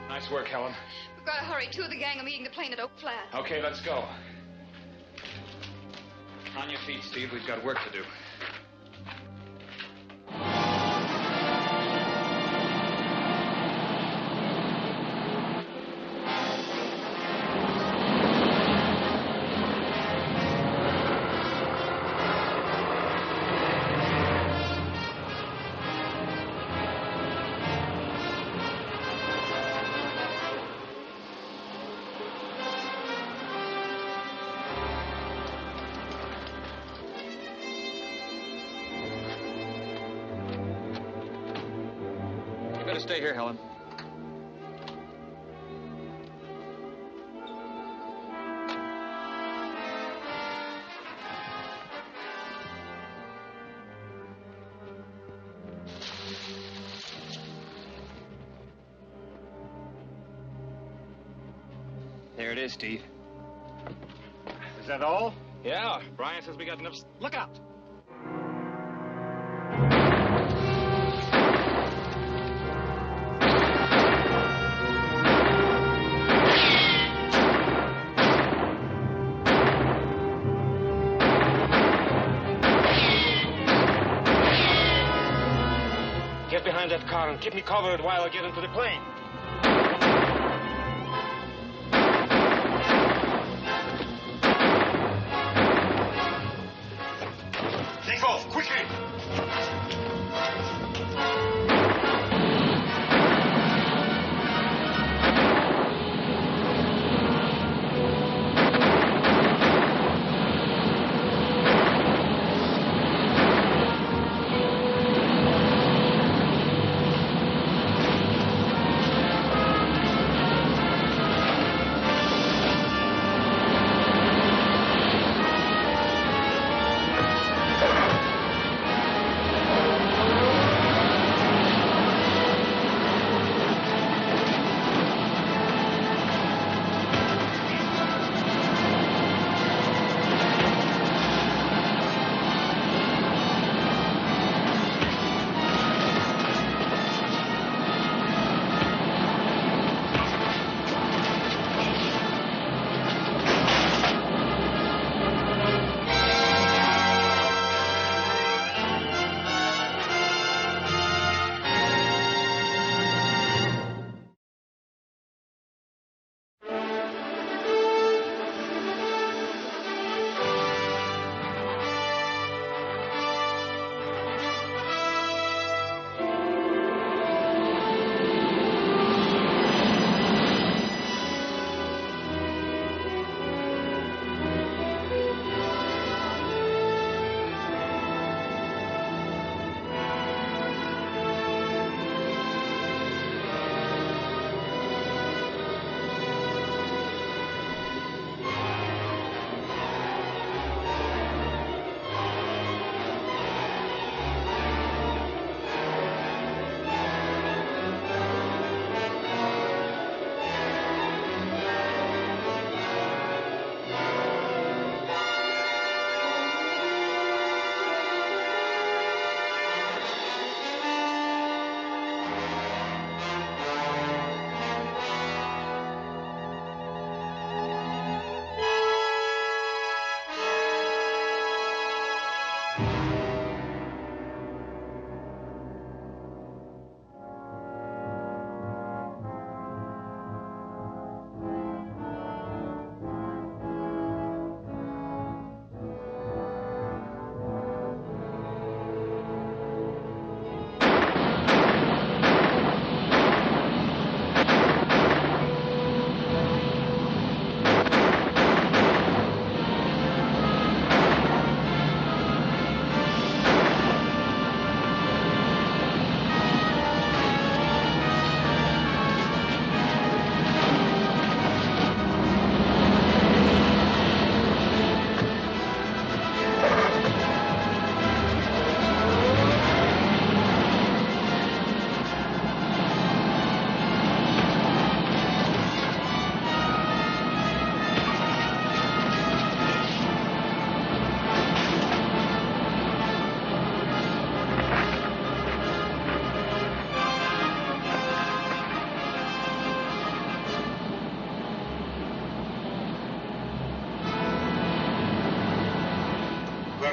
Nice work, Helen. We've got to hurry. Two of the gang are meeting the plane at Oak Flat. Okay, let's go. On your feet, Steve. We've got work to do. You better stay here, Helen. There it is, Steve. Is that all? Yeah, Brian says we got enough. Look out! Get behind that car and keep me covered while I get into the plane. Take off, quickly!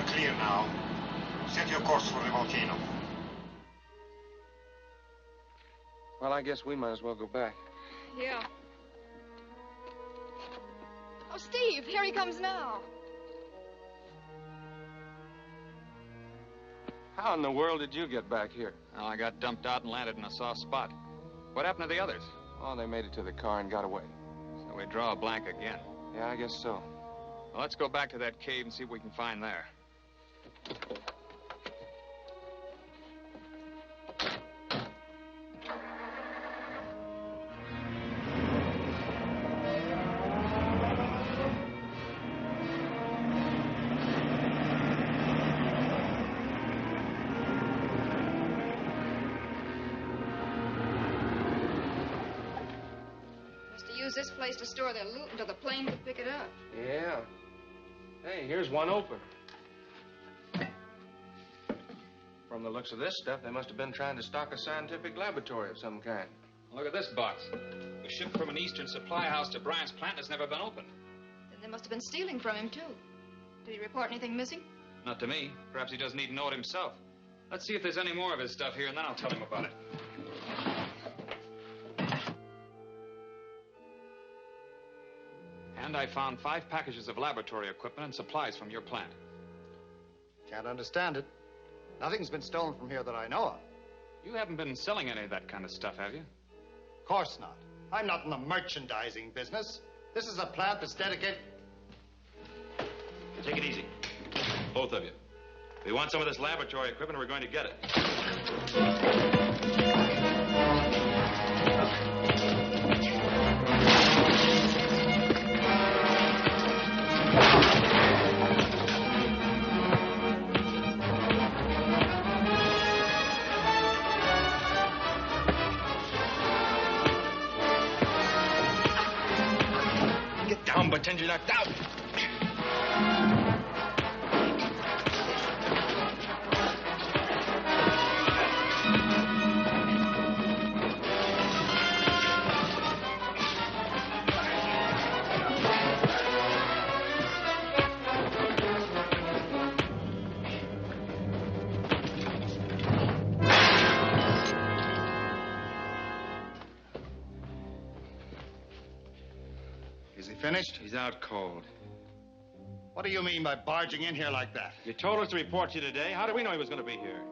are clear now. Set your course for the volcano. Well, I guess we might as well go back. Yeah. Oh, Steve, here he comes now. How in the world did you get back here? Well, I got dumped out and landed in a soft spot. What happened to the others? Oh, they made it to the car and got away. So we draw a blank again. Yeah, I guess so. Well, let's go back to that cave and see what we can find there. Use this place to store their loot until the plane can pick it up. Yeah. Hey, here's one open. From the looks of this stuff, they must have been trying to stock a scientific laboratory of some kind. Look at this box. It was shipped from an eastern supply house to Bryant's plant and has never been opened. Then they must have been stealing from him, too. Did he report anything missing? Not to me. Perhaps he doesn't even know it himself. Let's see if there's any more of his stuff here, and then I'll tell him about it. And I found 5 packages of laboratory equipment and supplies from your plant. Can't understand it. Nothing's been stolen from here that I know of. You haven't been selling any of that kind of stuff, have you? Of course not. I'm not in the merchandising business. This is a plant that's dedicated... Take it easy. Both of you. If we want some of this laboratory equipment, we're going to get it. Get down, pretend you're knocked out. Is he finished? He's out cold. What do you mean by barging in here like that? You told us to report you today. How did we know he was going to be here?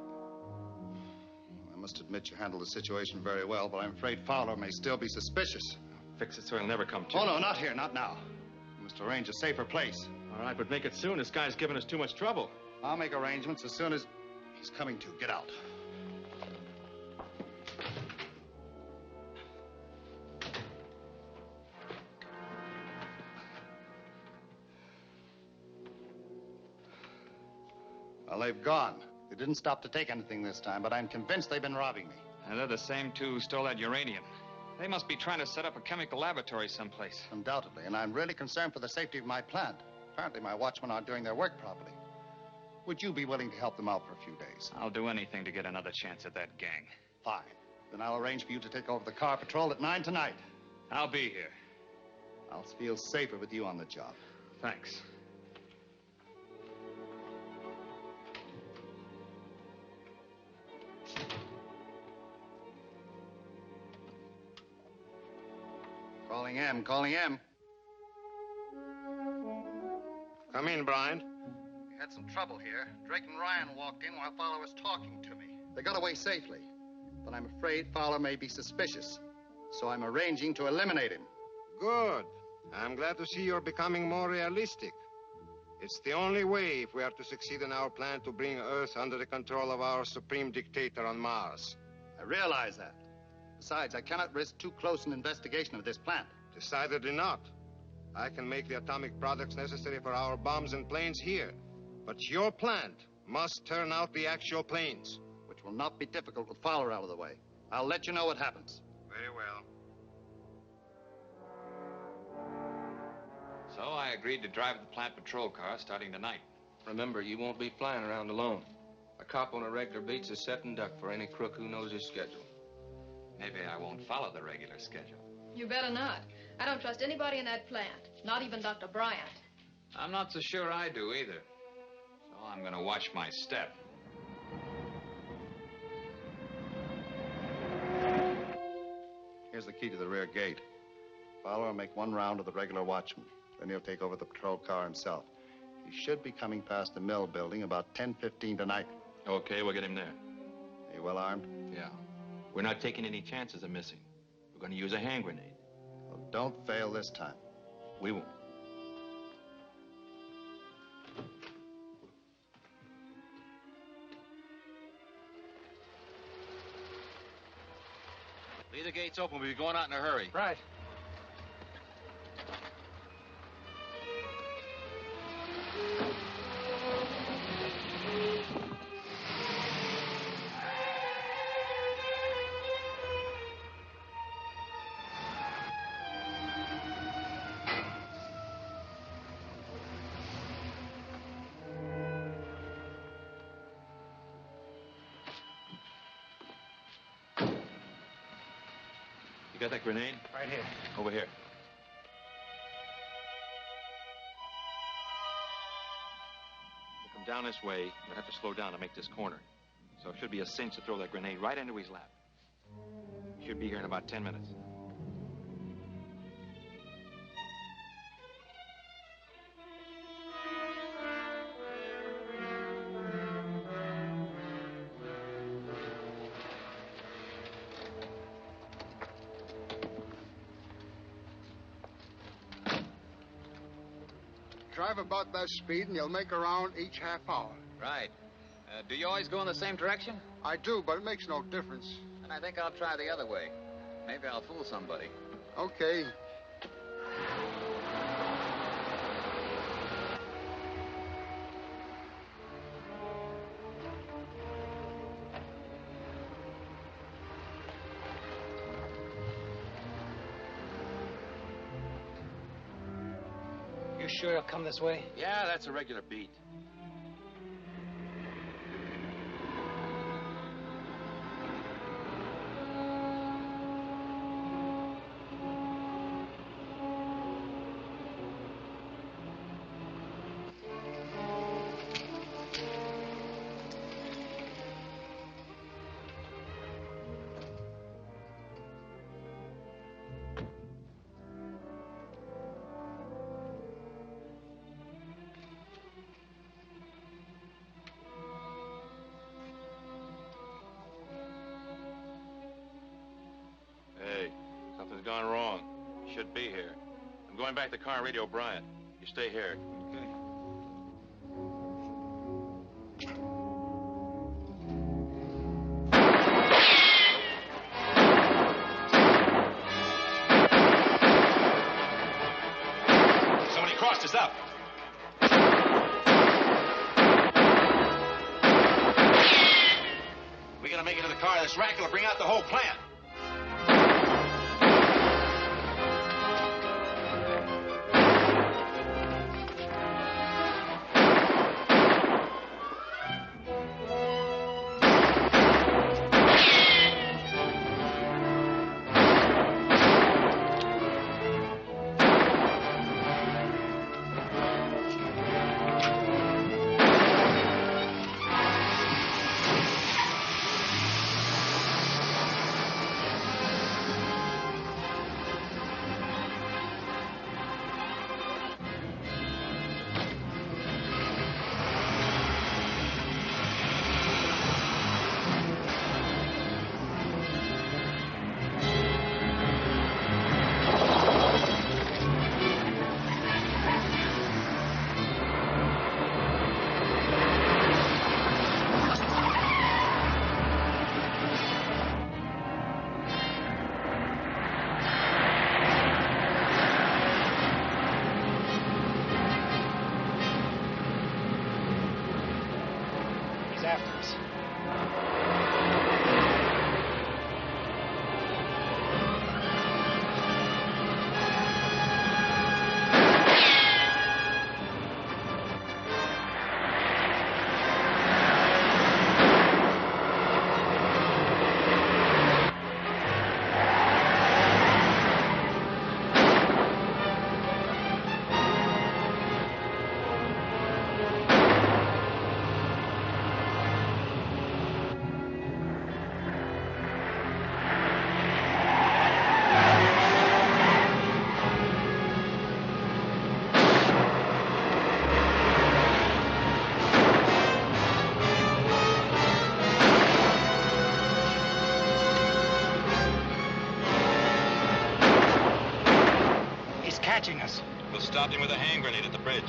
I must admit you handled the situation very well, but I'm afraid Fowler may still be suspicious. Fix it so he'll never come to. Oh, no, not here, not now. We must arrange a safer place. All right, but make it soon. This guy's giving us too much trouble. I'll make arrangements as soon as he's coming to. Get out. Well, they've gone. They didn't stop to take anything this time, but I'm convinced they've been robbing me. And they're the same two who stole that uranium. They must be trying to set up a chemical laboratory someplace. Undoubtedly, and I'm really concerned for the safety of my plant. Apparently, my watchmen aren't doing their work properly. Would you be willing to help them out for a few days? I'll do anything to get another chance at that gang. Fine. Then I'll arrange for you to take over the car patrol at 9 tonight. I'll be here. I'll feel safer with you on the job. Thanks. Calling M, calling M. Come in, Bryant. We had some trouble here. Drake and Ryan walked in while Fowler was talking to me. They got away safely, but I'm afraid Fowler may be suspicious. So I'm arranging to eliminate him. Good. I'm glad to see you're becoming more realistic. It's the only way if we are to succeed in our plan to bring Earth under the control of our supreme dictator on Mars. I realize that. Besides, I cannot risk too close an investigation of this plant. Decidedly not. I can make the atomic products necessary for our bombs and planes here. But your plant must turn out the actual planes. Which will not be difficult with Fowler out of the way. I'll let you know what happens. Very well. So I agreed to drive the plant patrol car starting tonight. Remember, you won't be flying around alone. A cop on a regular beat's a setting duck for any crook who knows his schedule. Maybe I won't follow the regular schedule. You better not. I don't trust anybody in that plant, not even Dr. Bryant. I'm not so sure I do either. So I'm gonna watch my step. Here's the key to the rear gate. Follow and make one round of the regular watchman. Then he'll take over the patrol car himself. He should be coming past the mill building about 10:15 tonight. Okay, we'll get him there. Are you well armed? Yeah. We're not taking any chances of missing. We're going to use a hand grenade. Well, don't fail this time. We won't. Leave the gates open. We'll be going out in a hurry. Right. You got that grenade? Right here. Over here. You come down this way, you'll have to slow down to make this corner. So it should be a cinch to throw that grenade right into his lap. Should be here in about 10 minutes. Drive about that speed and you'll make a round each half hour. Right. Do you always go in the same direction? I do, but it makes no difference. And I think I'll try the other way. Maybe I'll fool somebody. Okay. You sure he'll come this way? Yeah, that's a regular beat. Hey, something's gone wrong. Should be here. I'm going back to the car and radio Bryant. You stay here. Okay. Somebody crossed us up. We gotta make it to the car. This racket will bring out the whole plant. catching us. We'll stop him with a hand grenade at the bridge.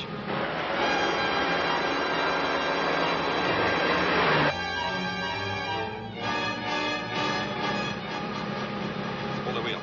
Pull the wheel.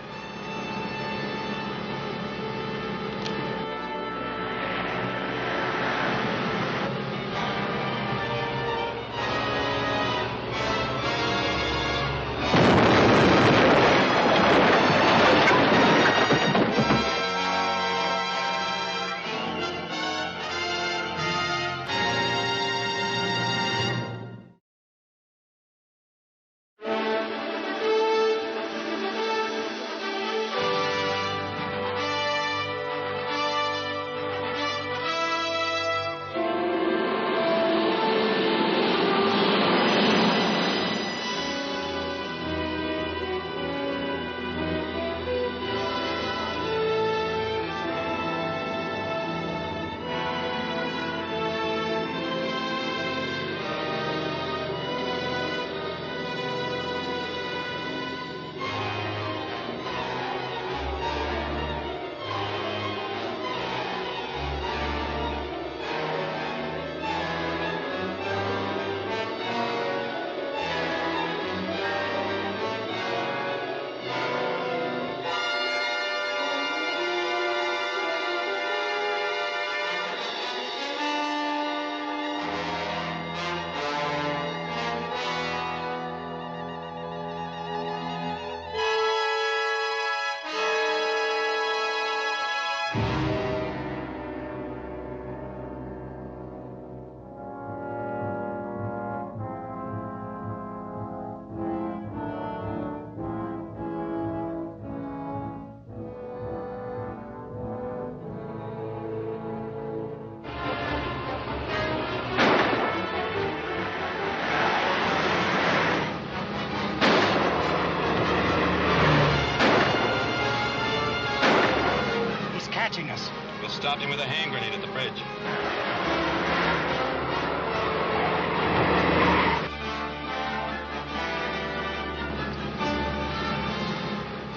Catching us. We'll stop him with a hand grenade at the bridge.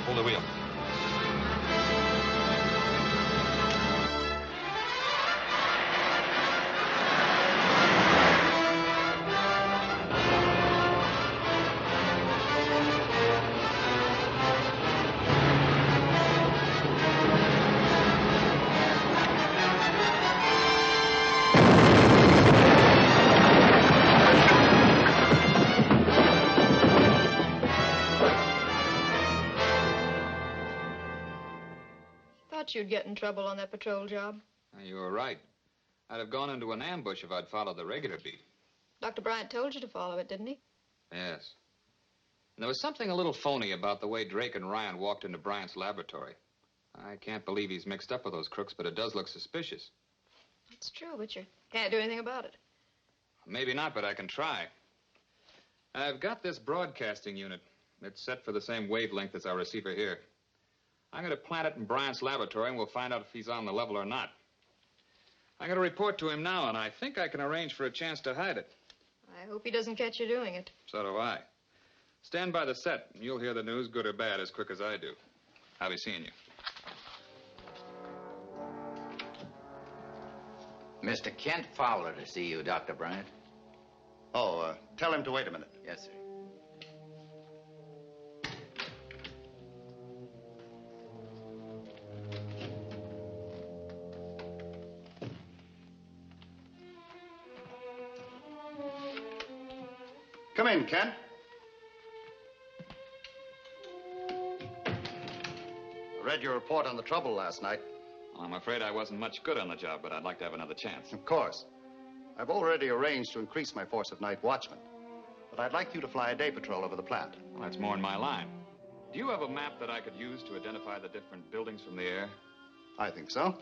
Pull the wheel. You'd get in trouble on that patrol job. You were right. I'd have gone into an ambush if I'd followed the regular beat. Dr. Bryant told you to follow it, didn't he? Yes. And there was something a little phony about the way Drake and Ryan walked into Bryant's laboratory. I can't believe he's mixed up with those crooks, but it does look suspicious. It's true, but you can't do anything about it. Maybe not, but I can try. I've got this broadcasting unit. It's set for the same wavelength as our receiver here. I'm going to plant it in Bryant's laboratory, and we'll find out if he's on the level or not. I'm going to report to him now, and I think I can arrange for a chance to hide it. I hope he doesn't catch you doing it. So do I. Stand by the set, and you'll hear the news, good or bad, as quick as I do. I'll be seeing you. Mr. Kent Fowler to see you, Dr. Bryant. Oh, tell him to wait a minute. Yes, sir. Come in, Kent. I read your report on the trouble last night. Well, I'm afraid I wasn't much good on the job, but I'd like to have another chance. Of course. I've already arranged to increase my force of night watchmen. But I'd like you to fly a day patrol over the plant. Well, that's more in my line. Do you have a map that I could use to identify the different buildings from the air? I think so.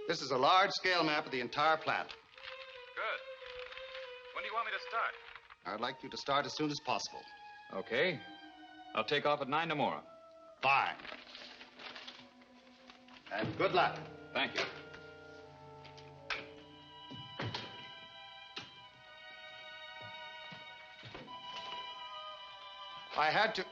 This is a large-scale map of the entire plant. Good. When do you want me to start? I'd like you to start as soon as possible. Okay. I'll take off at 9 tomorrow. Fine. And good luck. Thank you. I had to...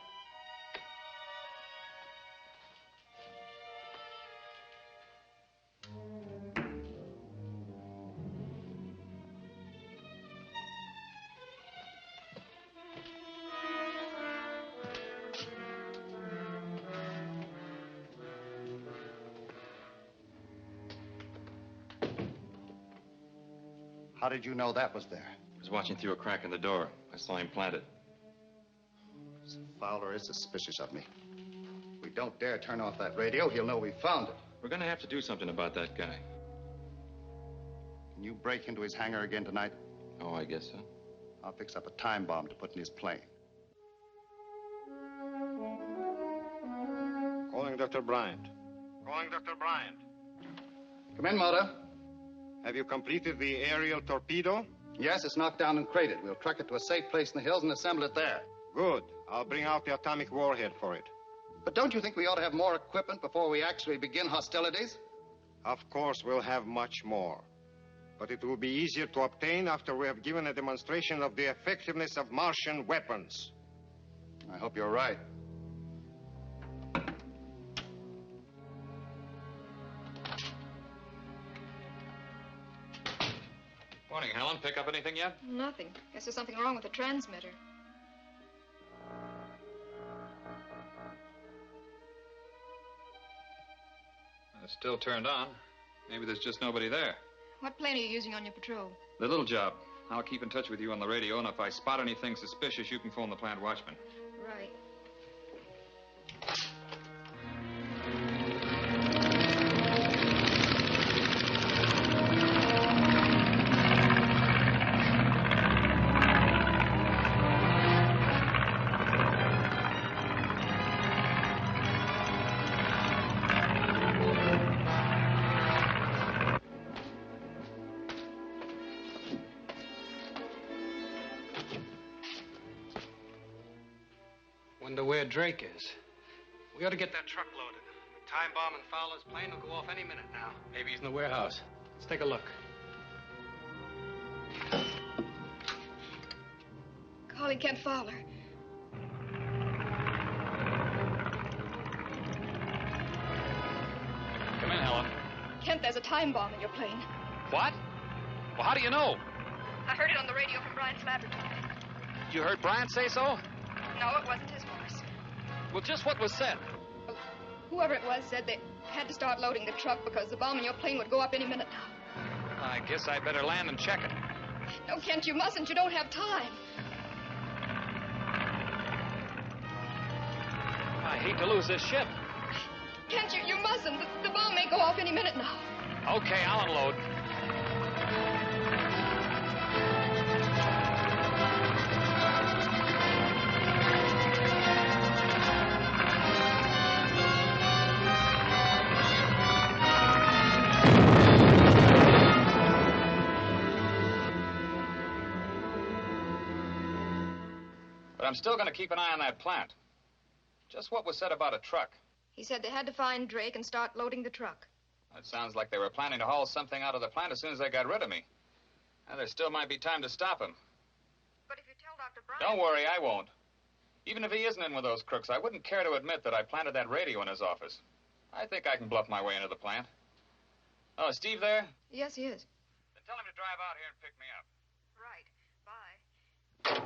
How did you know that was there? I was watching through a crack in the door. I saw him plant it. Fowler is suspicious of me. We don't dare turn off that radio. He'll know we found it. We're going to have to do something about that guy. Can you break into his hangar again tonight? Oh, I guess so. I'll fix up a time bomb to put in his plane. Calling Dr. Bryant. Calling Dr. Bryant. Come in, Motor. Have you completed the aerial torpedo? Yes, it's knocked down and crated. We'll truck it to a safe place in the hills and assemble it there. Good. I'll bring out the atomic warhead for it. But don't you think we ought to have more equipment before we actually begin hostilities? Of course, we'll have much more. But it will be easier to obtain after we have given a demonstration of the effectiveness of Martian weapons. I hope you're right. Morning, Helen. Pick up anything yet? Nothing. Guess there's something wrong with the transmitter. It's still turned on. Maybe there's just nobody there. What plane are you using on your patrol? The little job. I'll keep in touch with you on the radio, and if I spot anything suspicious, you can phone the plant watchman. Right. Wonder where Drake is. We ought to get that truck loaded. The time bomb in Fowler's plane will go off any minute now. Maybe he's in the warehouse. Let's take a look. Calling Kent Fowler. Come in, Helen. Kent, there's a time bomb in your plane. What? Well, how do you know? I heard it on the radio from Bryant's laboratory. You heard Bryant say so? No, it wasn't his voice. Well, just what was said? Whoever it was said they had to start loading the truck because the bomb in your plane would go up any minute now. I guess I better land and check it. No, Kent, you mustn't. You don't have time. I hate to lose this ship. Kent, you mustn't. The bomb may go off any minute now. Okay, I'll unload. But I'm still going to keep an eye on that plant. Just what was said about a truck? He said they had to find Drake and start loading the truck. It sounds like they were planning to haul something out of the plant as soon as they got rid of me. Now, there still might be time to stop him. But if you tell Dr. Bryant... Don't worry, I won't. Even if he isn't in with those crooks, I wouldn't care to admit that I planted that radio in his office. I think I can bluff my way into the plant. Oh, Steve there? Yes, he is. Then tell him to drive out here and pick me up. Right. Bye.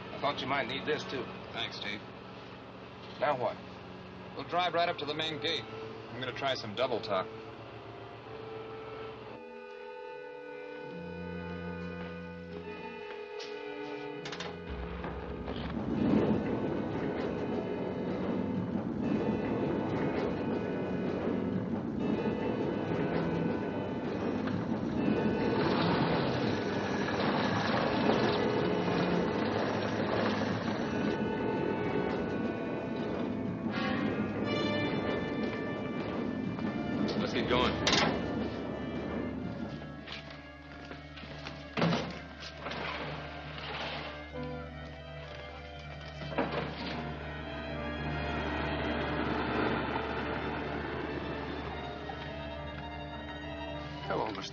I thought you might need this, too. Thanks, Steve. Now what? We'll drive right up to the main gate. I'm going to try some double talk.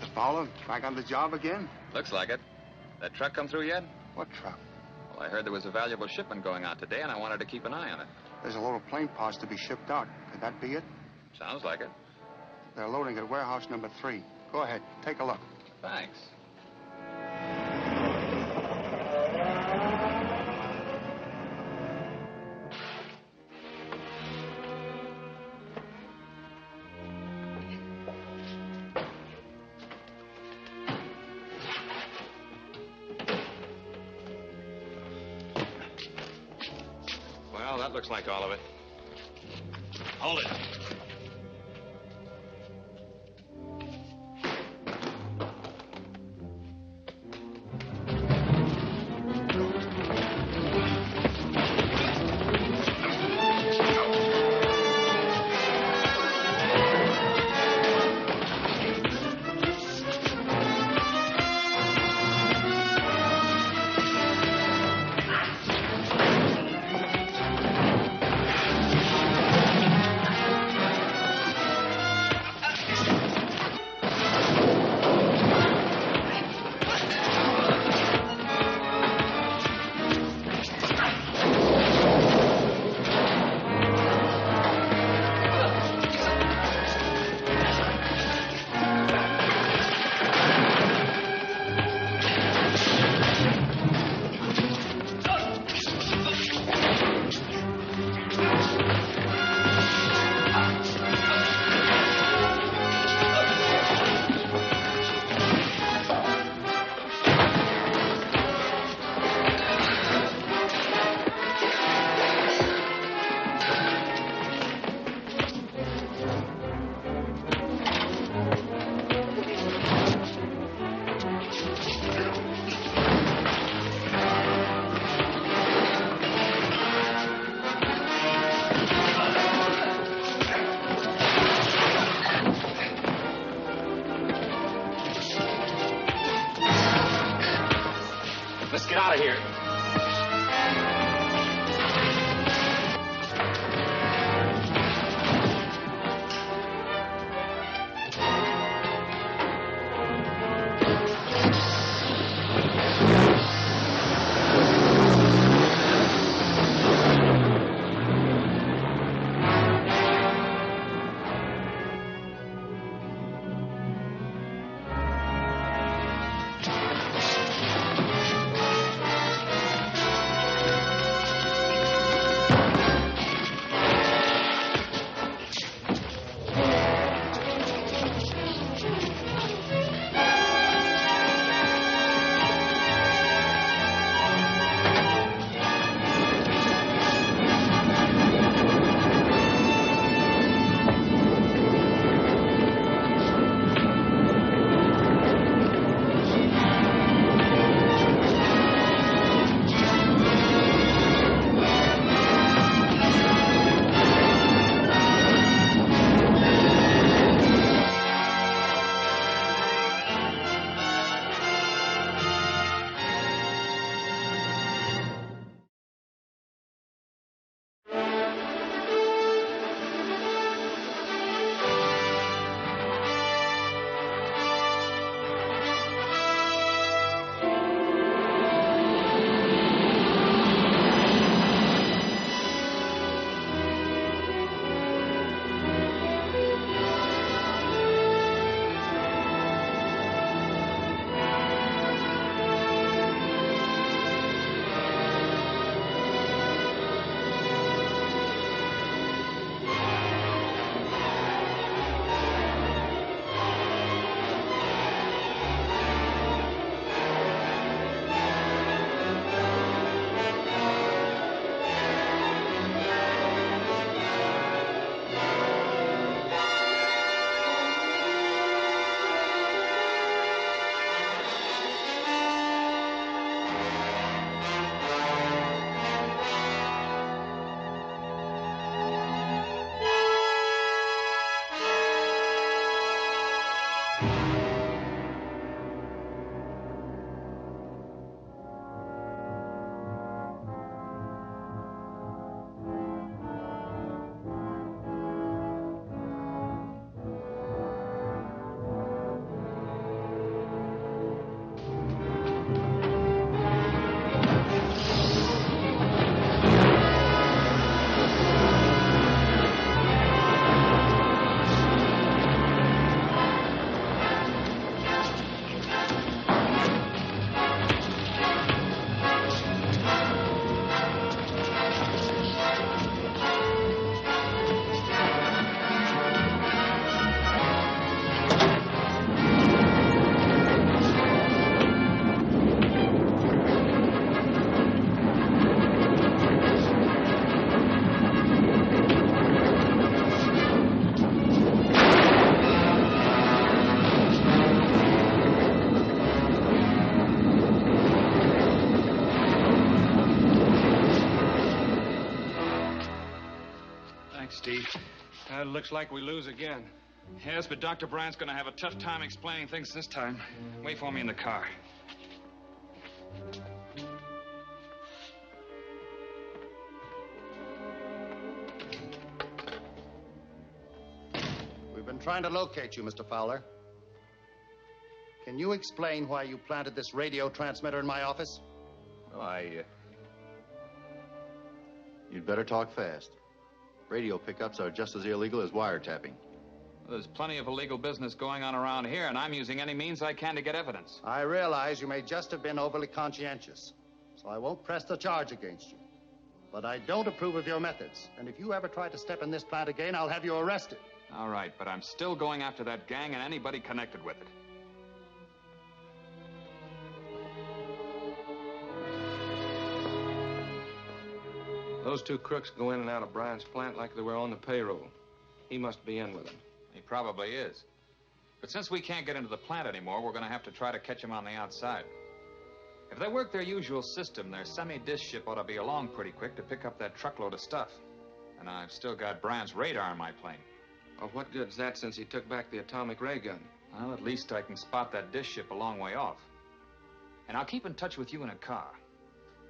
Mr. Fowler, back on the job again? Looks like it. That truck come through yet? What truck? Well, I heard there was a valuable shipment going out today, and I wanted to keep an eye on it. There's a load of plane parts to be shipped out. Could that be it? Sounds like it. They're loading at warehouse number 3. Go ahead, take a look. Thanks. Well, that looks like all of it. Hold it. Let's get out of here. Steve. It looks like we lose again. Yes, but Dr. Bryant's going to have a tough time explaining things this time. Wait for me in the car. We've been trying to locate you, Mr. Fowler. Can you explain why you planted this radio transmitter in my office? Well, You'd better talk fast. Radio pickups are just as illegal as wiretapping. Well, there's plenty of illegal business going on around here, and I'm using any means I can to get evidence. I realize you may just have been overly conscientious, so I won't press the charge against you. But I don't approve of your methods, and if you ever try to step in this plant again, I'll have you arrested. All right, but I'm still going after that gang and anybody connected with it. Those two crooks go in and out of Bryant's plant like they were on the payroll. He must be in with them. He probably is. But since we can't get into the plant anymore, we're going to have to try to catch him on the outside. If they work their usual system, their semi-disc ship ought to be along pretty quick to pick up that truckload of stuff. And I've still got Bryant's radar in my plane. Well, what good's that since he took back the atomic ray gun? Well, at least I can spot that disc ship a long way off. And I'll keep in touch with you in a car.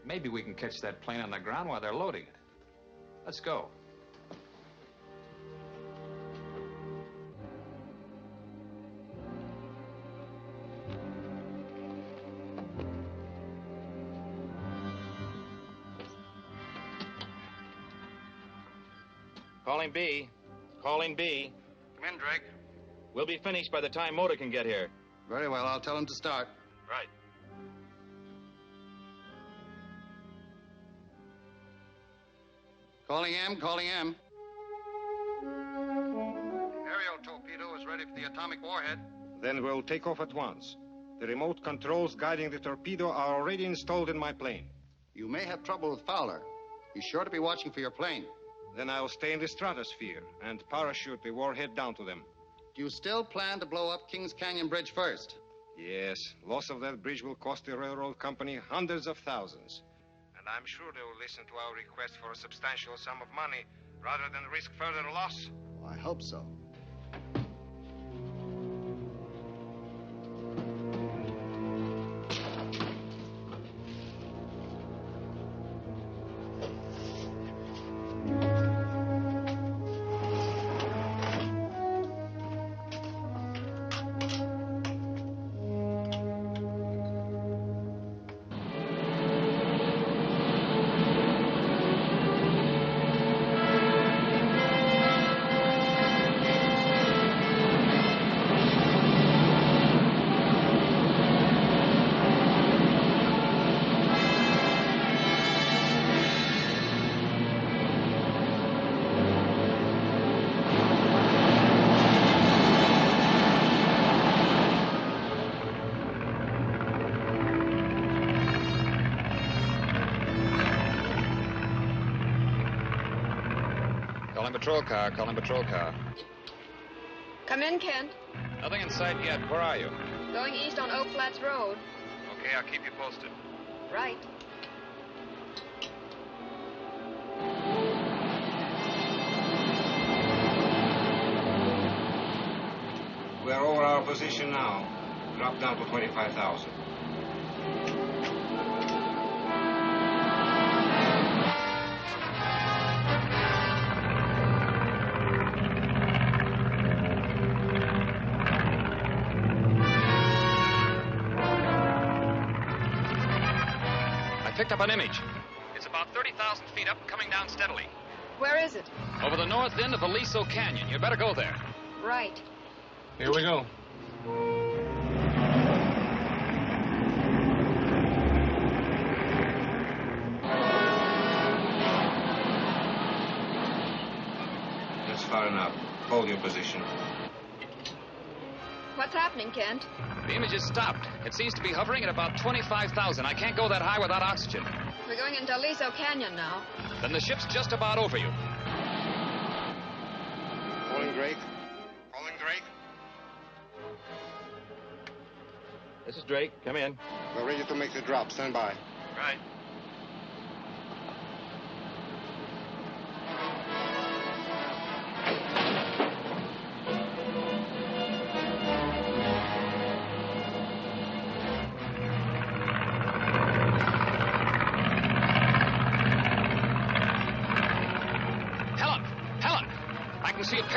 Maybe we can catch that plane on the ground while they're loading it. Let's go. Calling B. Calling B. Come in, Drake. We'll be finished by the time Motor can get here. Very well. I'll tell him to start. Right. Calling M, calling M. Aerial torpedo is ready for the atomic warhead. Then we'll take off at once. The remote controls guiding the torpedo are already installed in my plane. You may have trouble with Fowler. He's sure to be watching for your plane. Then I'll stay in the stratosphere and parachute the warhead down to them. Do you still plan to blow up Kings Canyon Bridge first? Yes. Loss of that bridge will cost the railroad company hundreds of thousands. And I'm sure they will listen to our request for a substantial sum of money rather than risk further loss. I hope so. Calling patrol car. Come in, Kent. Nothing in sight yet. Where are you? Going east on Oak Flats Road. Okay, I'll keep you posted. Right. We're over our position now. Drop down to 25,000. Picked up an image. It's about 30,000 feet up and coming down steadily. Where is it? Over the north end of the Liso Canyon. You'd better go there. Right. Here we go. That's far enough. Hold your position. What's happening, Kent? The image has stopped. It seems to be hovering at about 25,000. I can't go that high without oxygen. We're going into Liso Canyon now. Then the ship's just about over you. Calling Drake. Calling Drake. This is Drake. Come in. We're ready to make the drop. Stand by. Right.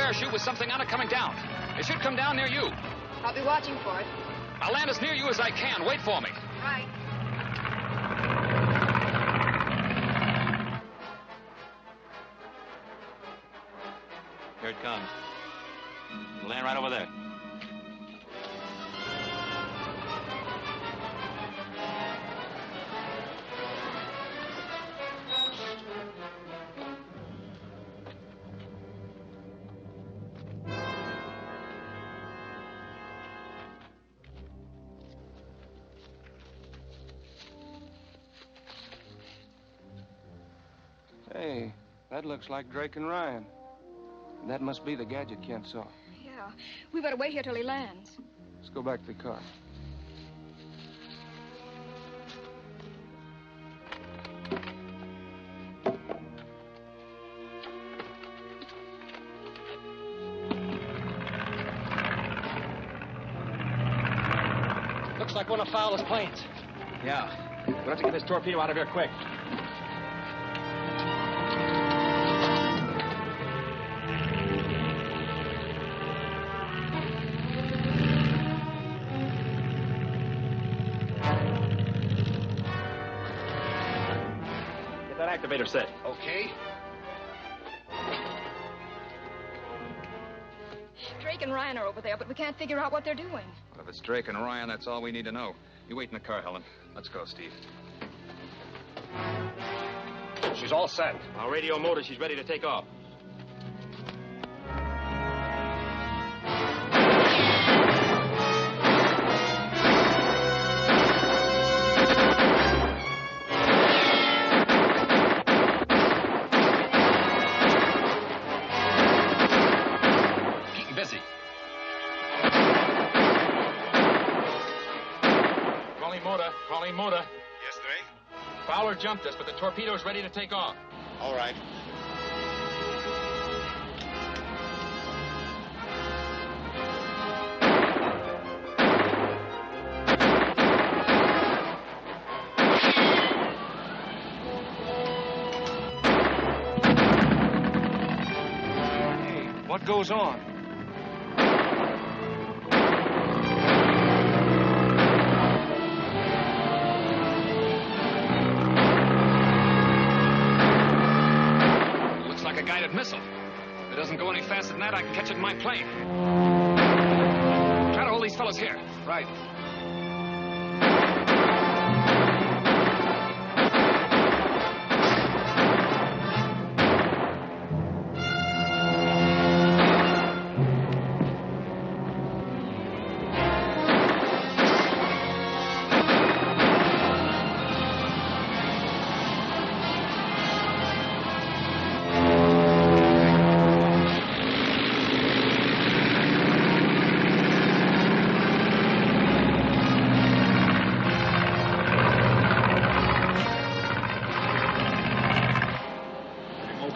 parachute with something on it coming down. It should come down near you. I'll be watching for it. I'll land as near you as I can. Wait for me. Right. Here it comes. It'll land right over there. Hey, that looks like Drake and Ryan. That must be the gadget Kent saw. Yeah. We better wait here till he lands. Let's go back to the car. Looks like one of Fowler's planes. Yeah. We'll have to get this torpedo out of here quick. Get that activator set. Okay. Drake and Ryan are over there, but we can't figure out what they're doing. Well, if it's Drake and Ryan, that's all we need to know. You wait in the car, Helen. Let's go, Steve. She's all set. Our radio motor, she's ready to take off. Keep busy. Calling motor. Yes, Drake? Fowler jumped us, but the torpedo's ready to take off. All right. Hey, what goes on? Like a guided missile. If it doesn't go any faster than that, I can catch it in my plane. Try to hold these fellows here. Right.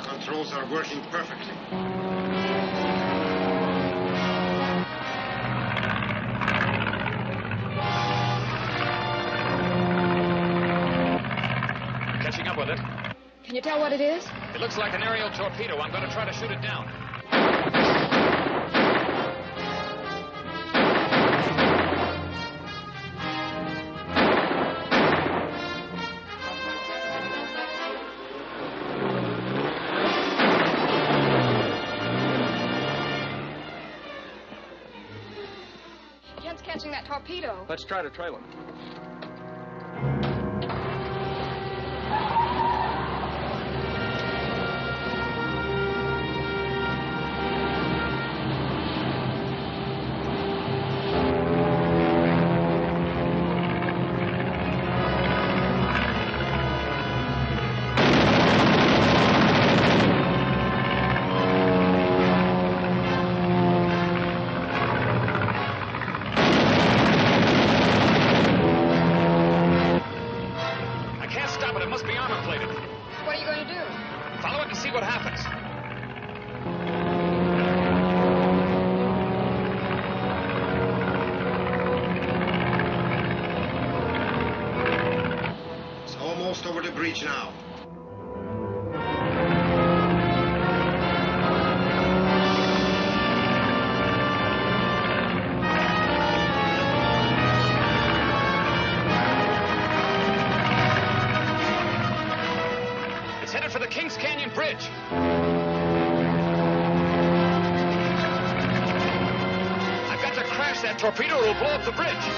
Controls are working perfectly. Catching up with it. Can you tell what it is? It looks like an aerial torpedo. I'm going to try to shoot it down. Kent's catching that torpedo. Let's try to trail him. What are you going to do? Follow it and see what happens. It's almost over the bridge now. the Kings Canyon Bridge. I've got to crash that torpedo or it'll blow up the bridge.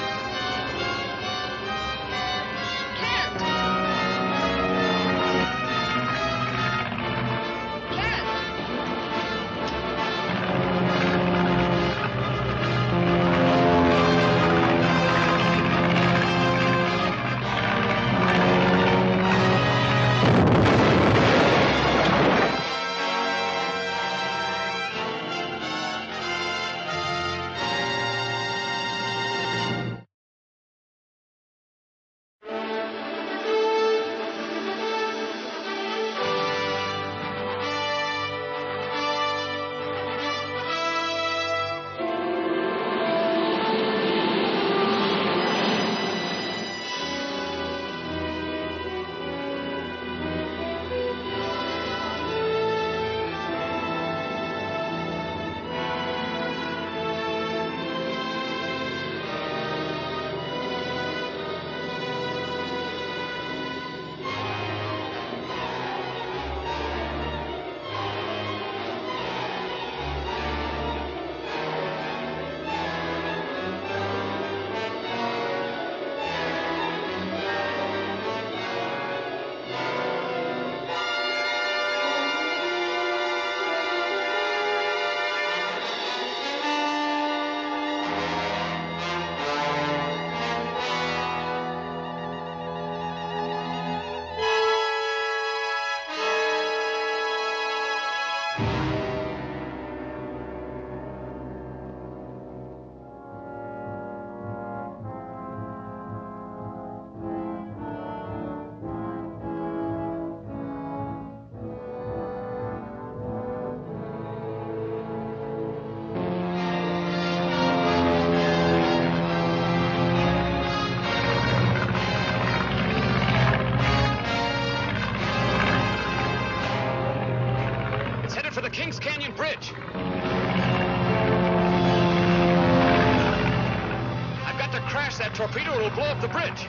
For the Kings Canyon Bridge. I've got to crash that torpedo or it'll blow up the bridge.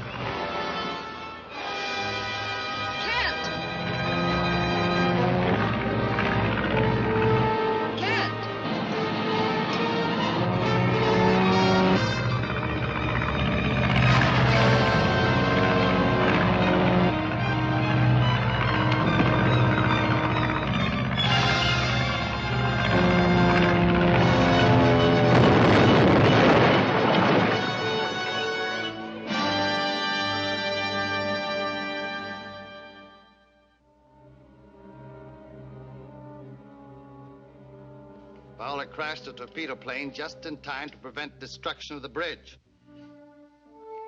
Fowler crashed the torpedo plane just in time to prevent destruction of the bridge.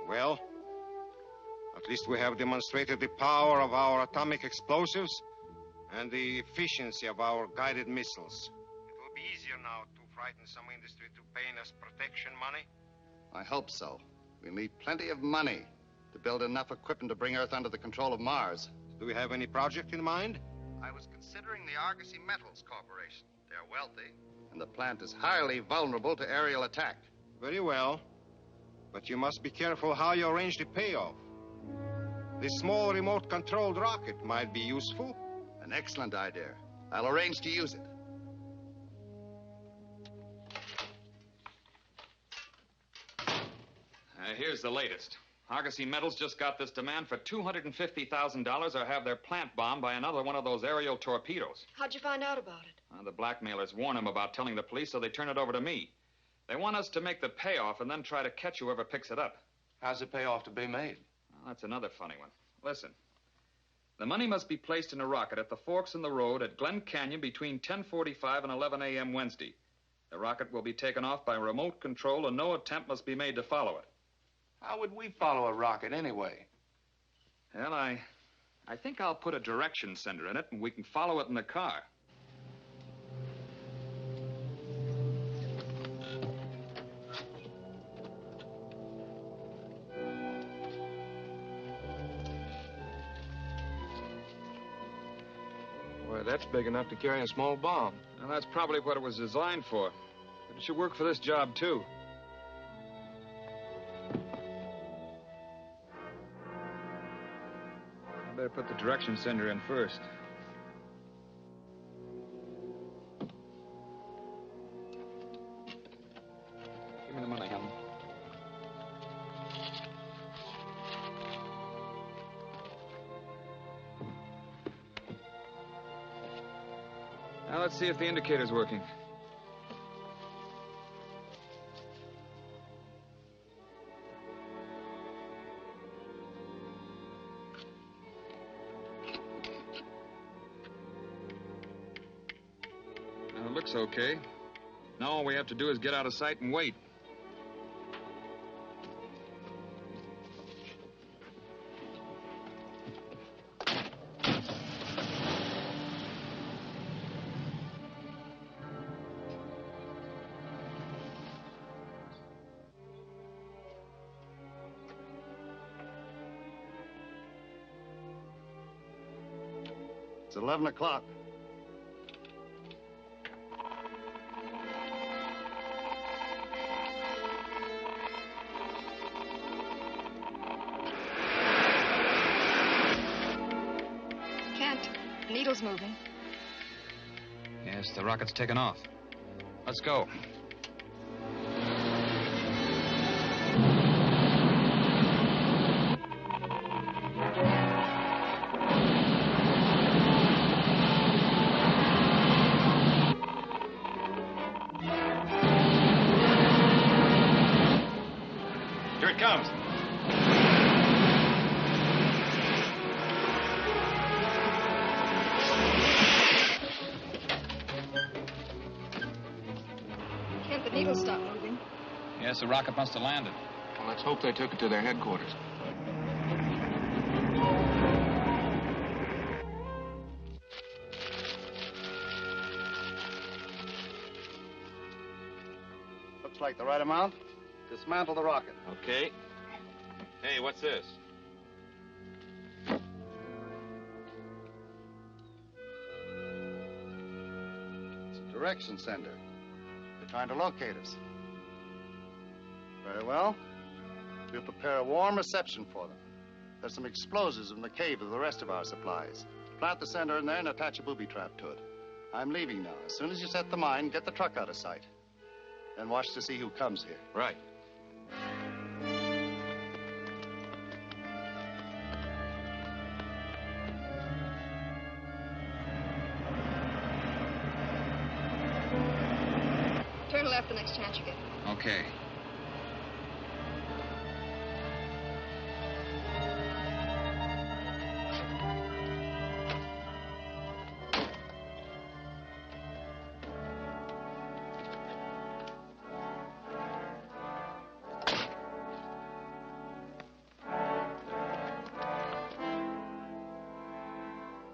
Well, at least we have demonstrated the power of our atomic explosives and the efficiency of our guided missiles. It will be easier now to frighten some industry to paying us protection money. I hope so. We'll need plenty of money to build enough equipment to bring Earth under the control of Mars. Do we have any project in mind? I was considering the Argosy Metals Corporation. They're wealthy, and the plant is highly vulnerable to aerial attack. Very well. But you must be careful how you arrange the payoff. This small remote-controlled rocket might be useful. An excellent idea. I'll arrange to use it. Here's the latest. Argosy Metals just got this demand for $250,000 or have their plant bombed by another one of those aerial torpedoes. How'd you find out about it? The blackmailers warn them about telling the police, so they turn it over to me. They want us to make the payoff and then try to catch whoever picks it up. How's the payoff to be made? Well, that's another funny one. Listen. The money must be placed in a rocket at the forks in the road at Glen Canyon between 10:45 and 11 a.m. Wednesday. The rocket will be taken off by remote control and no attempt must be made to follow it. How would we follow a rocket anyway? Well, I think I'll put a direction sender in it and we can follow it in the car. Boy, that's big enough to carry a small bomb. And that's probably what it was designed for. But it should work for this job, too. I better put the direction sender in first. let's see if the indicator's working. Now, it looks okay. Now all we have to do is get out of sight and wait. It's 11 o'clock. Can't. The needle's moving. Yes, the rocket's taken off. Let's go. Here it comes. Can't the needle stop moving? Yes, the rocket must have landed. Well, let's hope they took it to their headquarters. Looks like the right amount. Dismantle the rocket. Okay. Hey, what's this? It's a direction sender. They're trying to locate us. Very well. We'll prepare a warm reception for them. There's some explosives in the cave of the rest of our supplies. Plant the sender in there and attach a booby trap to it. I'm leaving now. As soon as you set the mine, get the truck out of sight. Then watch to see who comes here. Right. Turn left the next chance you get. Okay.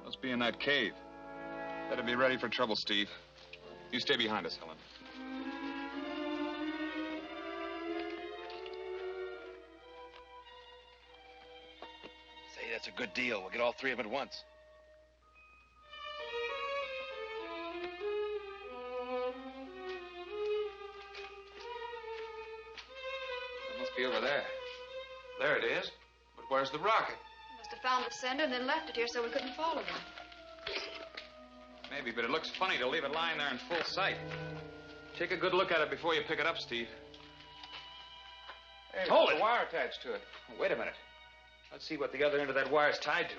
Must be in that cave. Better be ready for trouble, Steve. You stay behind us, Helen. Say, that's a good deal. We'll get all three of them at once. It must be over there. There it is. But where's the rocket? Must have found the sender and then left it here so we couldn't follow them. Maybe, but it looks funny to leave it lying there in full sight. Take a good look at it before you pick it up, Steve. Hey, Hold there's it. a wire attached to it. Wait a minute. Let's see what the other end of that wire's tied to.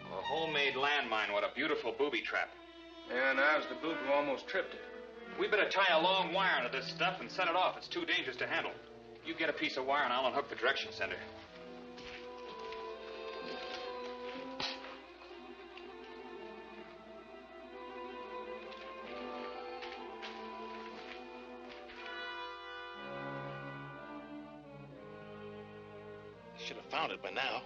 A homemade landmine. What a beautiful booby trap. Yeah, now's the boot who almost tripped it. We better tie a long wire into this stuff and set it off. It's too dangerous to handle. You get a piece of wire and I'll unhook the direction sender. Should have found it by now.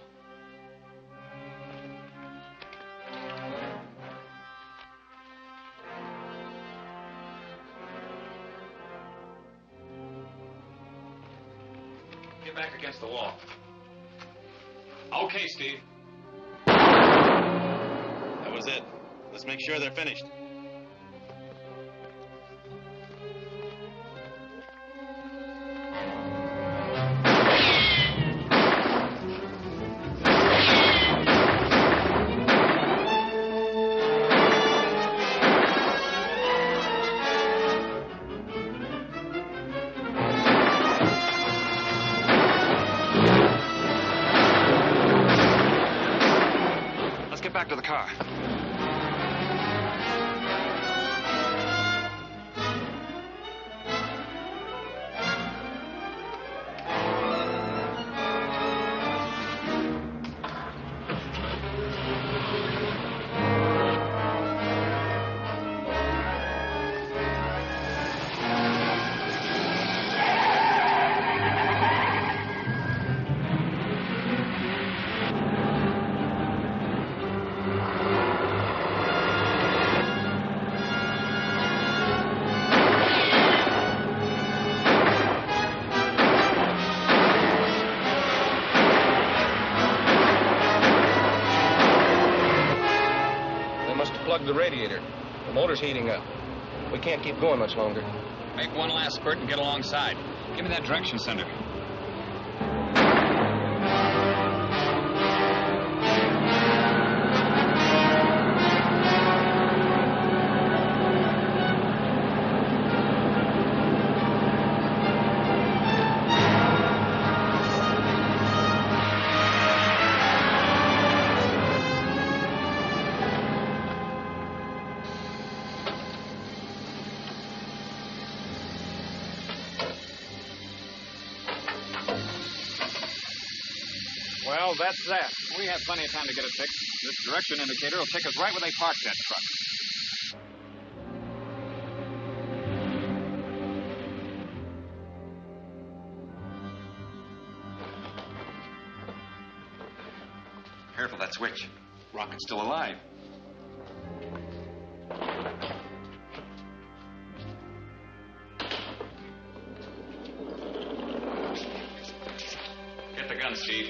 Get back against the wall. Okay, Steve. That was it. Let's make sure they're finished. back to the car. The radiator. The motor's heating up. We can't keep going much longer. Make one last spurt and get alongside. Give me that direction center. Well, that's that. We have plenty of time to get it fixed. This direction indicator will take us right where they parked that truck. Careful, that switch. Rocket's still alive. Get the gun, Steve.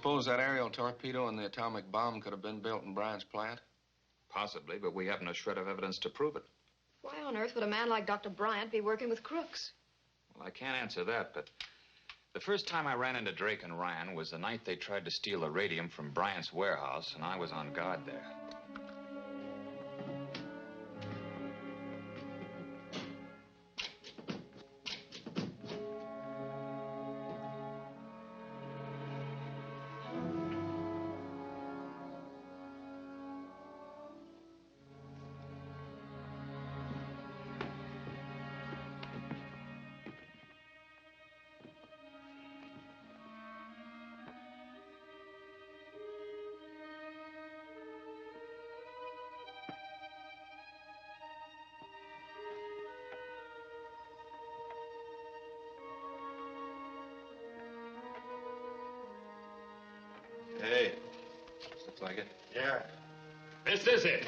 suppose that aerial torpedo and the atomic bomb could have been built in Bryant's plant? Possibly, but we haven't a shred of evidence to prove it. Why on earth would a man like Dr. Bryant be working with crooks? Well, I can't answer that, but the first time I ran into Drake and Ryan was the night they tried to steal iridium from Bryant's warehouse, and I was on guard there. Hey, looks like it. Yeah. This is it.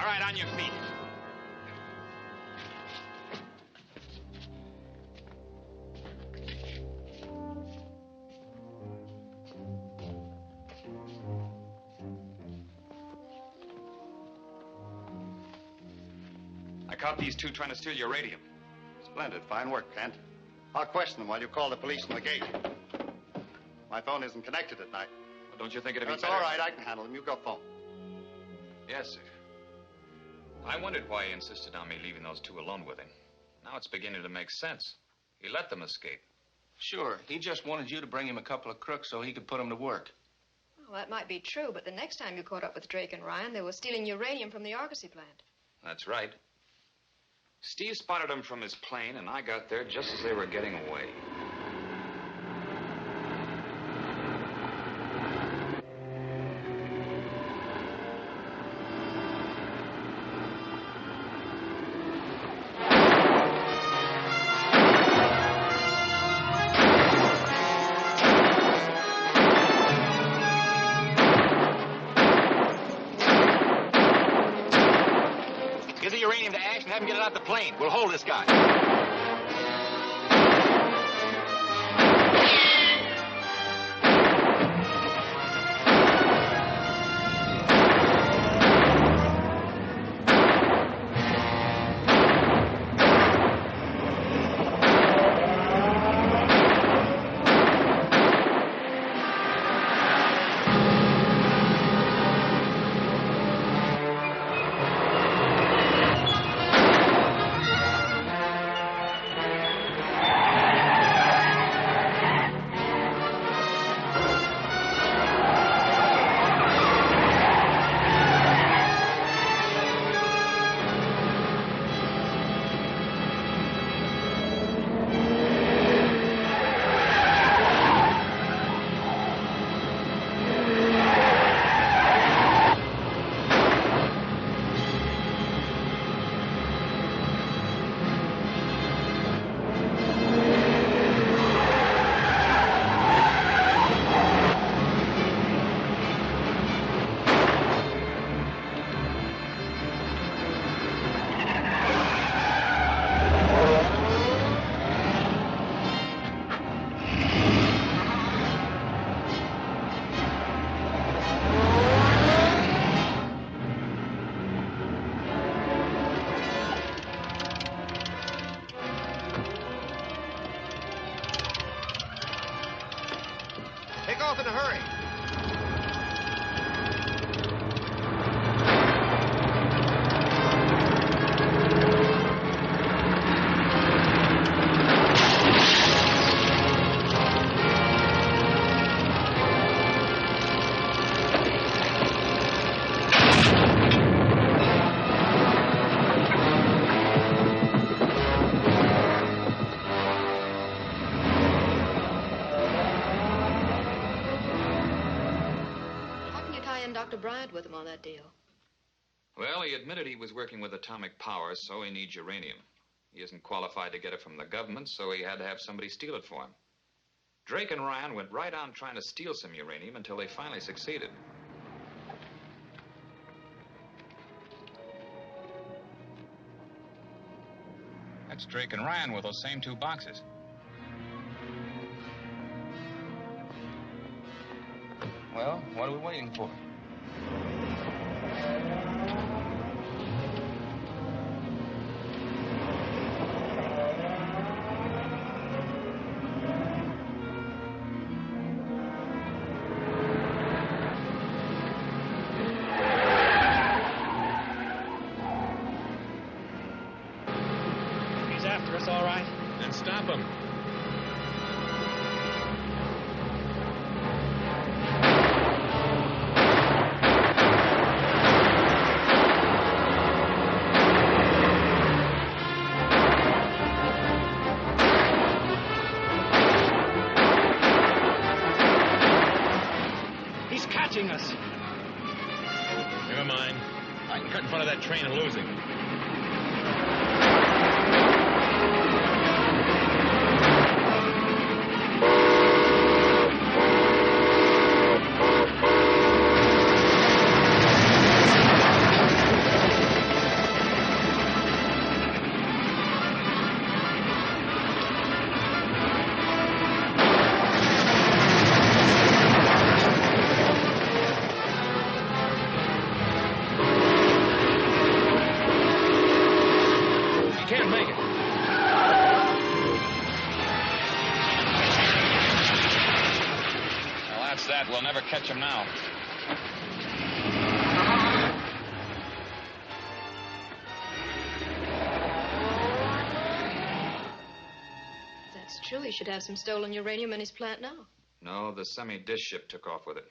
All right, on your feet. I caught these two trying to steal your radium. Splendid. Fine work, Kent. I'll question them while you call the police from the gate. My phone isn't connected at night. Well, don't you think it'd be That's better? all right. I can handle them. You go phone. Yes, sir. I wondered why he insisted on me leaving those two alone with him. Now it's beginning to make sense. He let them escape. Sure. He just wanted you to bring him a couple of crooks so he could put them to work. Well, that might be true, but the next time you caught up with Drake and Ryan, they were stealing uranium from the Argosy plant. That's right. Steve spotted them from his plane, and I got there just as they were getting away. Get the uranium to Ash and have him get it out the plane. We'll hold this guy. take off in a hurry. Dr. Bryant with him on that deal? Well, he admitted he was working with atomic power, so he needs uranium. He isn't qualified to get it from the government, so he had to have somebody steal it for him. Drake and Ryan went right on trying to steal some uranium until they finally succeeded. That's Drake and Ryan with those same two boxes. Well, what are we waiting for? He's after us, all right. Then stop him. He's catching us. Never mind. I can cut in front of that train and lose him. Can't make it. Well, that's that. We'll never catch him now. If that's true, he should have some stolen uranium in his plant now. No, the semi-dish ship took off with it.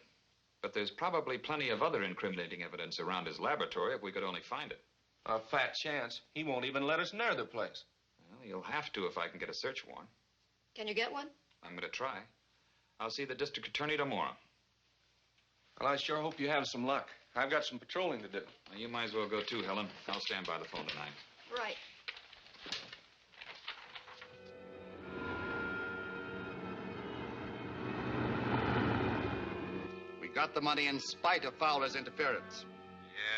But there's probably plenty of other incriminating evidence around his laboratory if we could only find it. A fat chance. He won't even let us near the place. Well, you'll have to if I can get a search warrant. Can you get one? I'm going to try. I'll see the district attorney tomorrow. Well, I sure hope you have some luck. I've got some patrolling to do. Well, you might as well go too, Helen. I'll stand by the phone tonight. Right. We got the money in spite of Fowler's interference.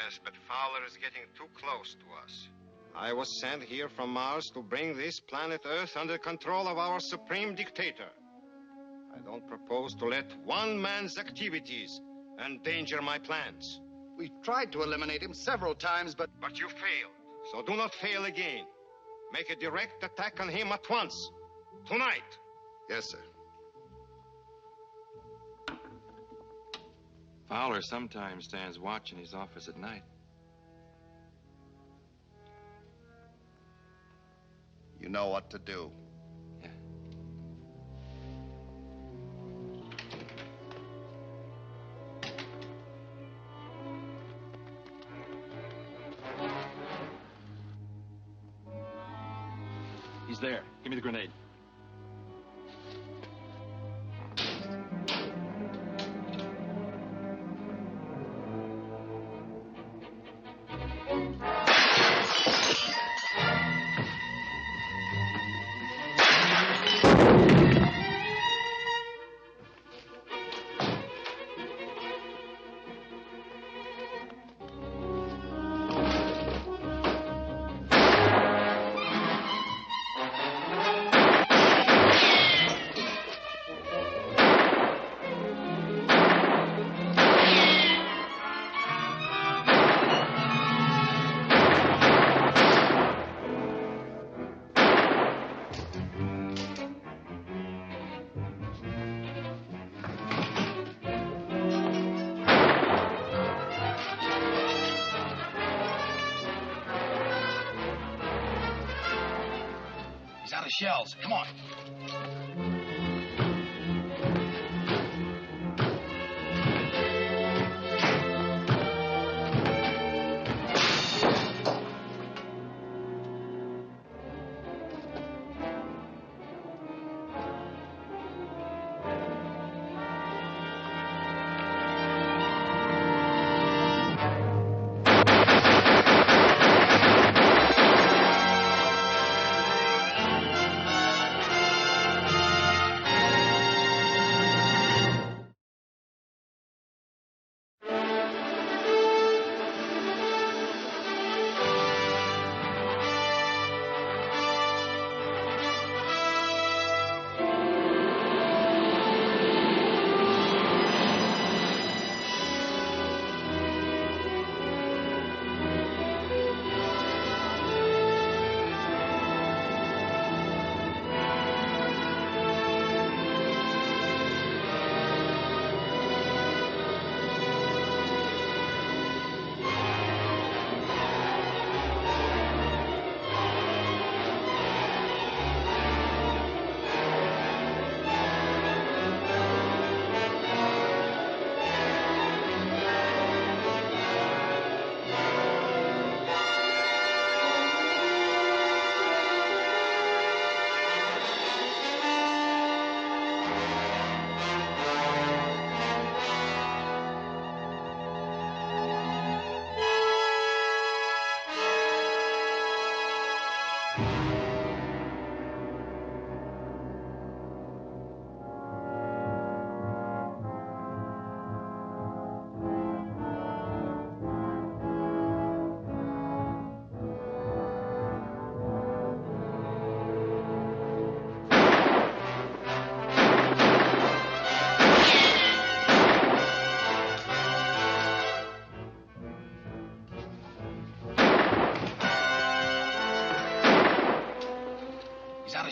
Yes, but Fowler is getting too close to us. I was sent here from Mars to bring this planet Earth under control of our supreme dictator. I don't propose to let one man's activities endanger my plans. We've tried to eliminate him several times, but... But you failed. So do not fail again. Make a direct attack on him at once. Tonight. Yes, sir. Fowler sometimes stands watch in his office at night. You know what to do. Yeah. He's there. Give me the grenade. shells. Come on.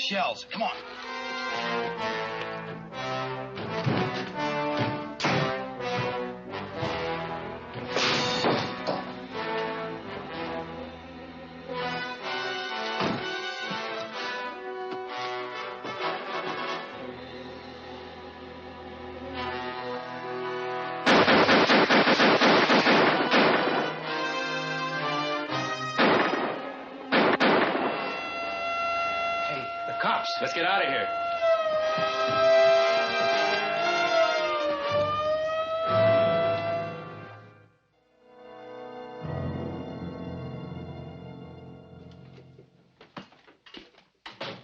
Shells. Come on. Let's get out of here.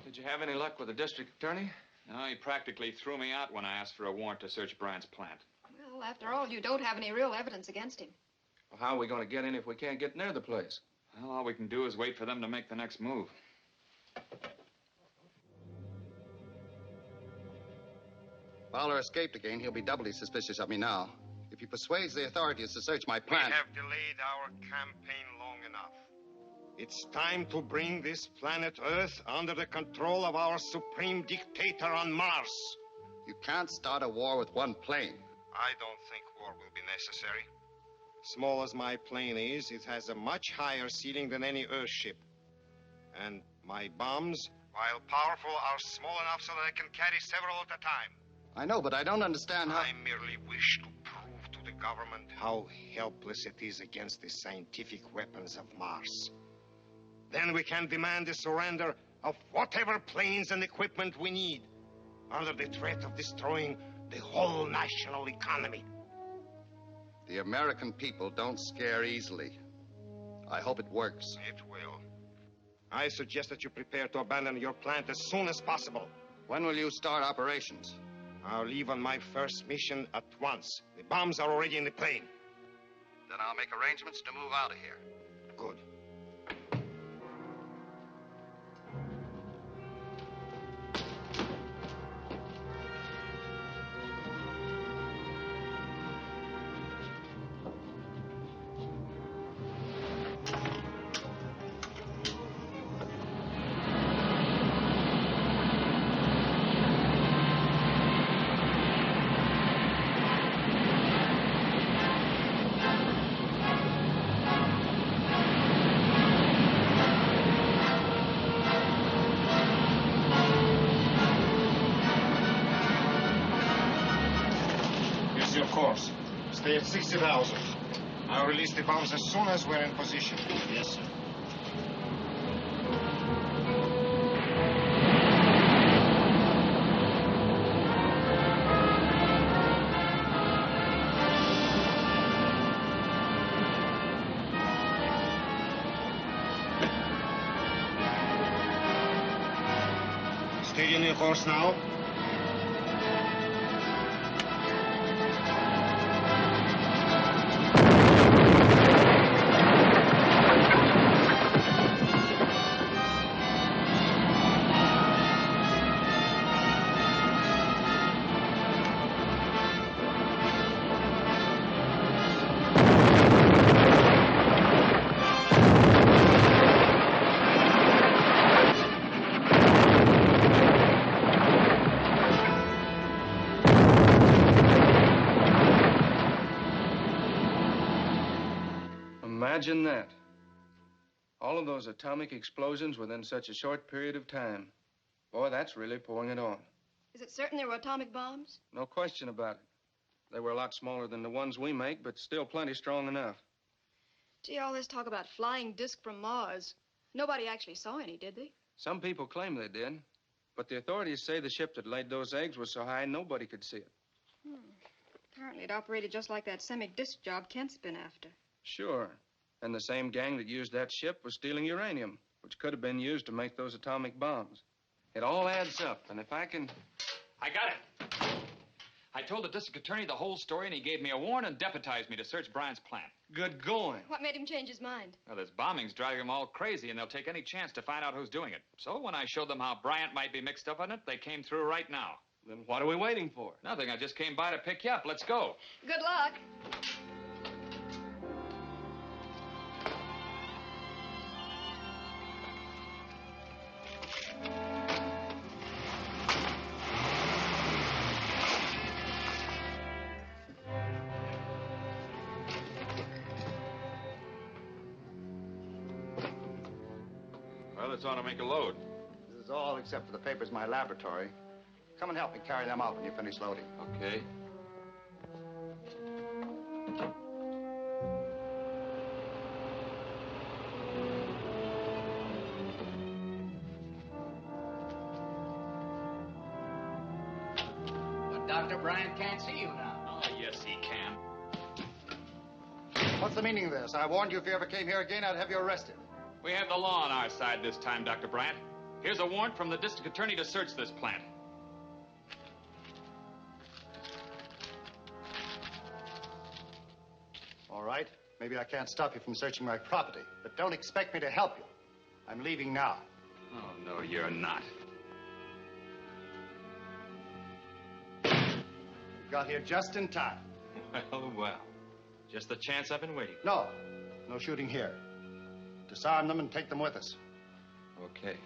Did you have any luck with the district attorney? No, he practically threw me out when I asked for a warrant to search Bryant's plant. Well, after all, you don't have any real evidence against him. Well, how are we going to get in if we can't get near the place? Well, all we can do is wait for them to make the next move. Fowler escaped again. He'll be doubly suspicious of me now. If he persuades the authorities to search my plant... We have delayed our campaign long enough. It's time to bring this planet Earth under the control of our supreme dictator on Mars. You can't start a war with one plane. I don't think war will be necessary. Small as my plane is, it has a much higher ceiling than any Earthship. And my bombs, while powerful, are small enough so that I can carry several at a time. I know, but I don't understand how... I merely wish to prove to the government how helpless it is against the scientific weapons of Mars. Then we can demand the surrender of whatever planes and equipment we need, under the threat of destroying the whole national economy. The American people don't scare easily. I hope it works. It will. I suggest that you prepare to abandon your plant as soon as possible. When will you start operations? I'll leave on my first mission at once. The bombs are already in the plane. Then I'll make arrangements to move out of here. Good. your course. Stay at 60,000. I'll release the bombs as soon as we're in position. Yes, sir. Steady on your course now. Imagine that. All of those atomic explosions within such a short period of time. Boy, that's really pouring it on. Is it certain they were atomic bombs? No question about it. They were a lot smaller than the ones we make, but still plenty strong enough. Gee, all this talk about flying disc from Mars. Nobody actually saw any, did they? Some people claim they did, but the authorities say the ship that laid those eggs was so high nobody could see it. Apparently it operated just like that semi-disc job Kent's been after. Sure. And the same gang that used that ship was stealing uranium, which could have been used to make those atomic bombs. It all adds up, and if I can... I got it. I told the district attorney the whole story, and he gave me a warrant and deputized me to search Bryant's plant. Good going. What made him change his mind? Well, this bombing's driving them all crazy, and they'll take any chance to find out who's doing it. So when I showed them how Bryant might be mixed up in it, they came through right now. Then what are we waiting for? Nothing. I just came by to pick you up. Let's go. Good luck. Well, it's on to make a load. This is all except for the papers in my laboratory. Come and help me carry them out when you finish loading. Okay. But Dr. Bryant can't see you now. Oh, yes, he can. What's the meaning of this? I warned you if you ever came here again, I'd have you arrested. We have the law on our side this time, Dr. Bryant. Here's a warrant from the district attorney to search this plant. All right. Maybe I can't stop you from searching my property, but don't expect me to help you. I'm leaving now. Oh, no, you're not. You got here just in time. Well, well. Just the chance I've been waiting for. No. No shooting here. Disarm them and take them with us. Okay.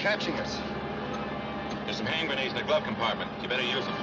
catching us. There's some hand grenades in the glove compartment. You better use them.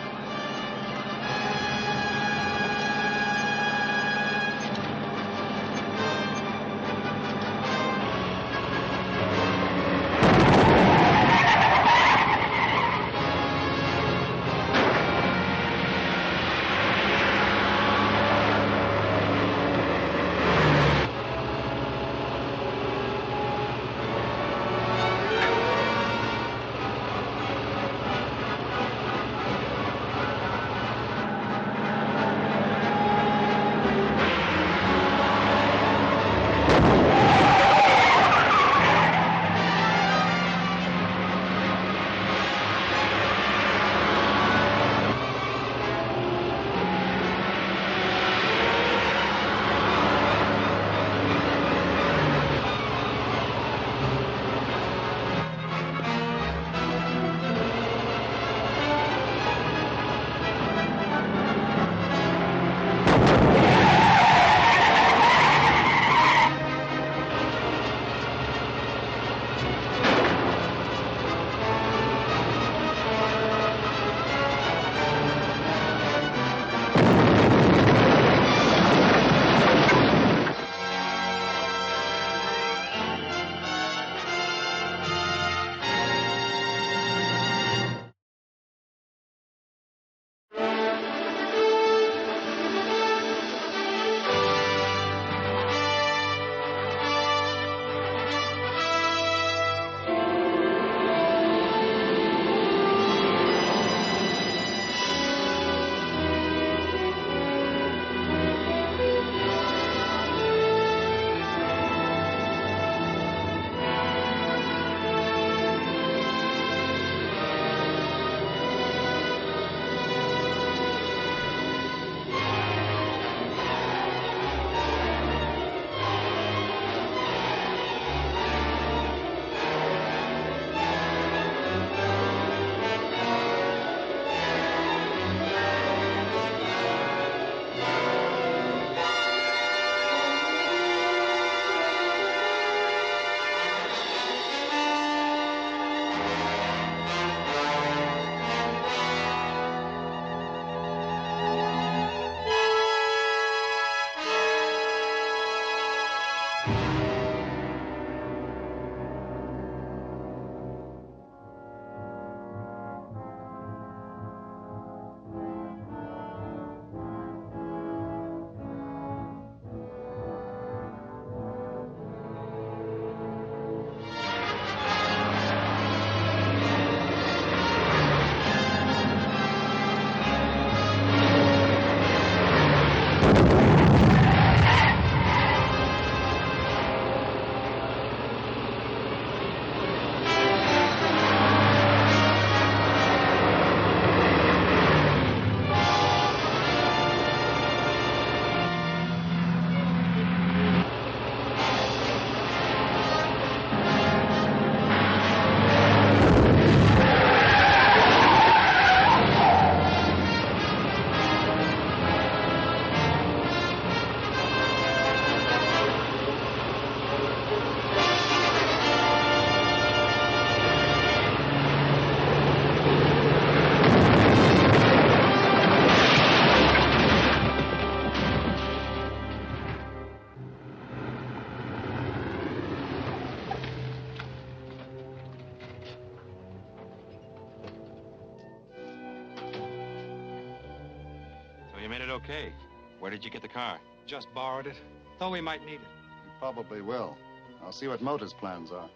You made it okay. Where did you get the car? Just borrowed it. Thought we might need it. You probably will. I'll see what Mota's plans are.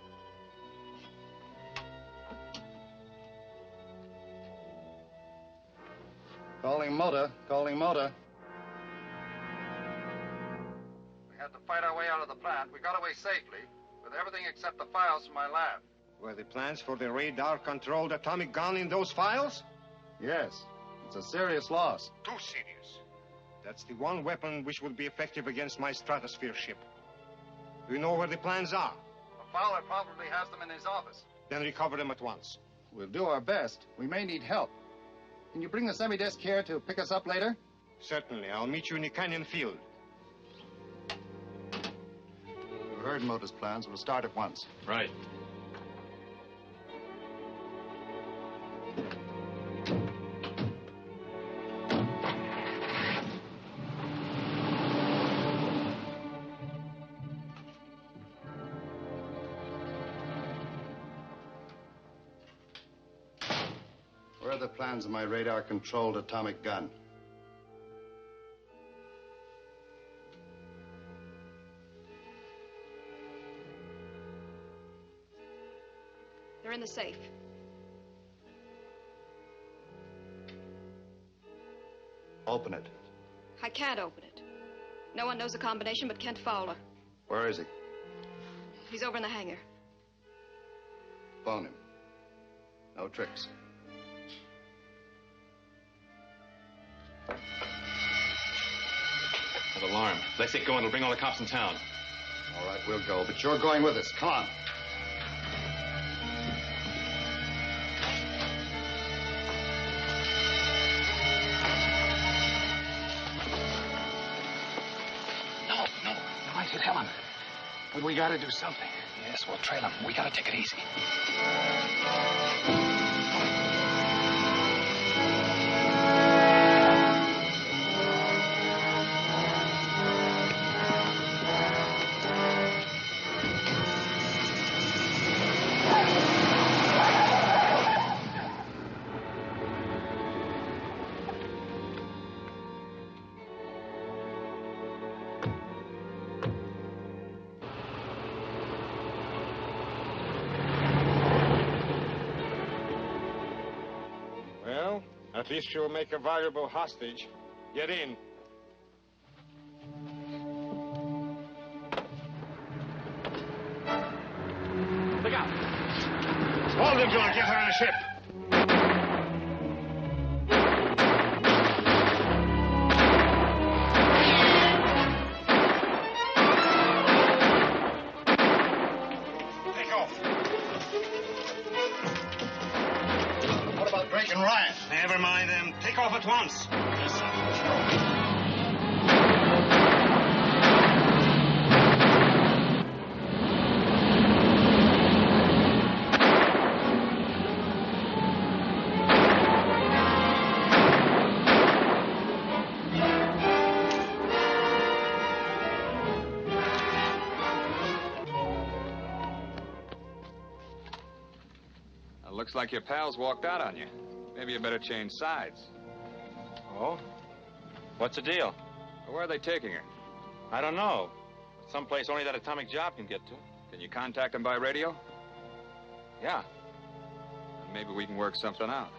Calling Mota. Calling Mota. We had to fight our way out of the plant. We got away safely, with everything except the files from my lab. Were the plans for the radar-controlled atomic gun in those files? Yes. It's a serious loss. Too serious. That's the one weapon which would be effective against my stratosphere ship. Do you know where the plans are? Fowler probably has them in his office. Then recover them at once. We'll do our best. We may need help. Can you bring the semi-disc here to pick us up later? Certainly. I'll meet you in the canyon field. You heard Mota's plans. We'll start at once. Right. Where are the plans of my radar-controlled atomic gun? They're in the safe. Open it. I can't open it. No one knows the combination but Kent Fowler. Where is he? He's over in the hangar. Phone him. No tricks. That alarm. Let's get going. It'll bring all the cops in town. All right, we'll go, but you're going with us. Come on. I might hit Helen. But we gotta do something. Yes, we'll trail him. We gotta take it easy. At least you'll make a valuable hostage. Get in. Look out! Hold him, John. Get her on a ship. Take off. What about Drake and Ryan? Never mind them. Take off at once. Yes, sir. Looks like your pals walked out on you. Maybe you better change sides. Oh? What's the deal? Well, where are they taking her? I don't know. Someplace only that atomic job can get to. Can you contact them by radio? Yeah. Maybe we can work something out.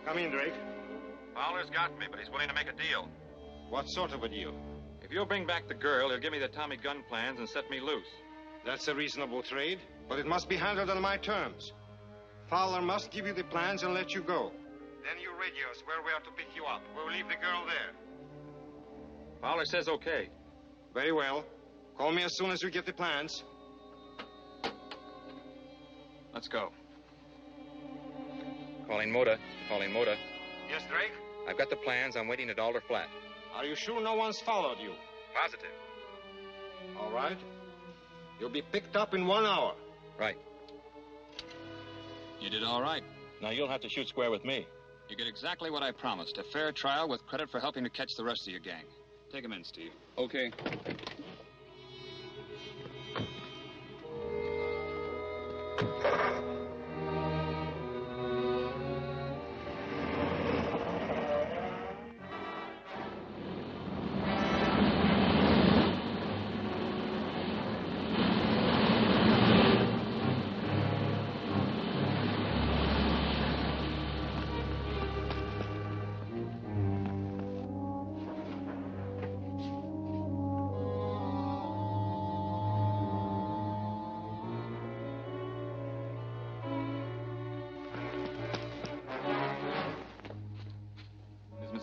Come in, Drake. Fowler's got me, but he's willing to make a deal. What sort of a deal? If you'll bring back the girl, he'll give me the atomic gun plans and set me loose. That's a reasonable trade, but it must be handled on my terms. Fowler must give you the plans and let you go. Then you radio us where we are to pick you up. We'll leave the girl there. Fowler says okay. Very well. Call me as soon as you get the plans. Let's go. Calling Moda. Calling Moda. Yes, Drake? I've got the plans. I'm waiting at Alder Flat. Are you sure no one's followed you? Positive. All right. You'll be picked up in 1 hour. Right. You did all right. Now you'll have to shoot square with me. You get exactly what I promised. A fair trial with credit for helping to catch the rest of your gang. Take him in, Steve. Okay.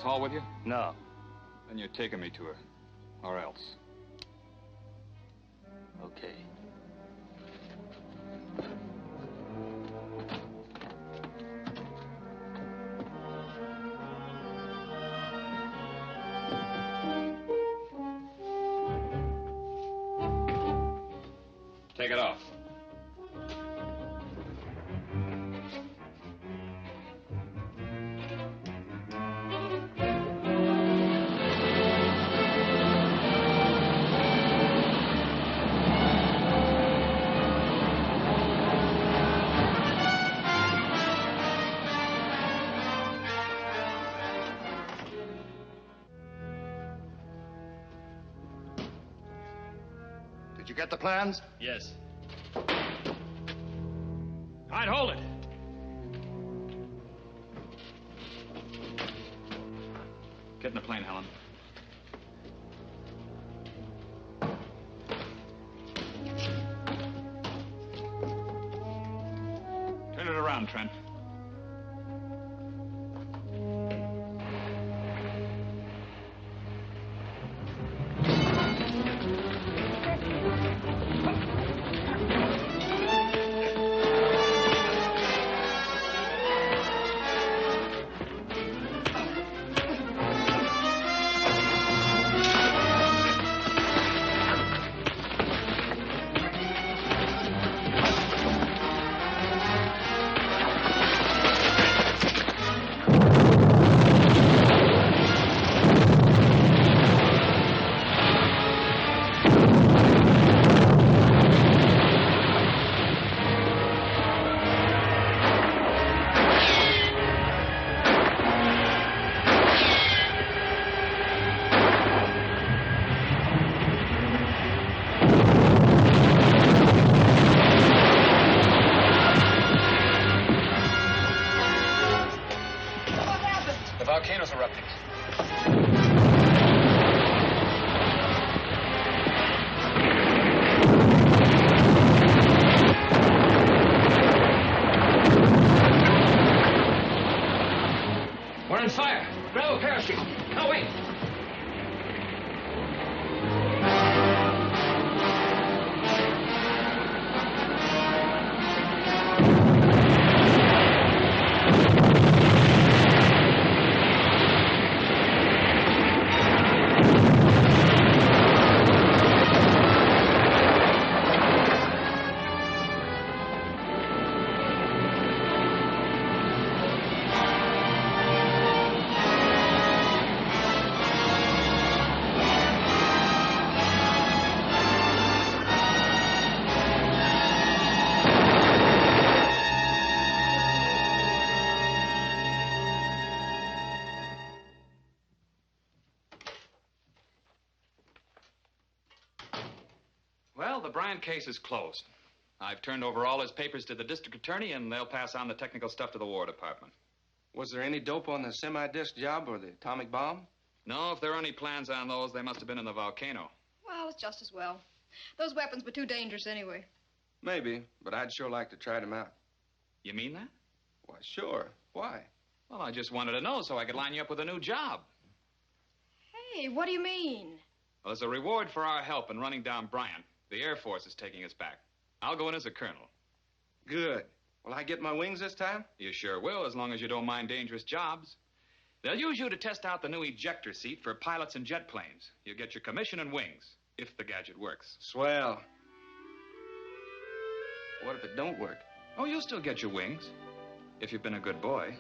Hall with you? No. Then you're taking me to her. Or else. Okay. Take it off. Did you get the plans? Yes. All right, hold it. Get in the plane, Helen. Turn it around, Trent. The volcano's erupting. We're on fire. Grab a parachute. No, wait. Well, the Bryant case is closed. I've turned over all his papers to the district attorney, and they'll pass on the technical stuff to the War Department. Was there any dope on the semi-disc job or the atomic bomb? No, if there are any plans on those, they must have been in the volcano. Well, it's just as well. Those weapons were too dangerous anyway. Maybe, but I'd sure like to try them out. You mean that? Why, sure. Why? Well, I just wanted to know so I could line you up with a new job. Hey, what do you mean? Well, as a reward for our help in running down Bryant, the Air Force is taking us back. I'll go in as a colonel. Good. Will I get my wings this time? You sure will, as long as you don't mind dangerous jobs. They'll use you to test out the new ejector seat for pilots and jet planes. You'll get your commission and wings, if the gadget works. Swell. What if it don't work? Oh, you'll still get your wings, if you've been a good boy.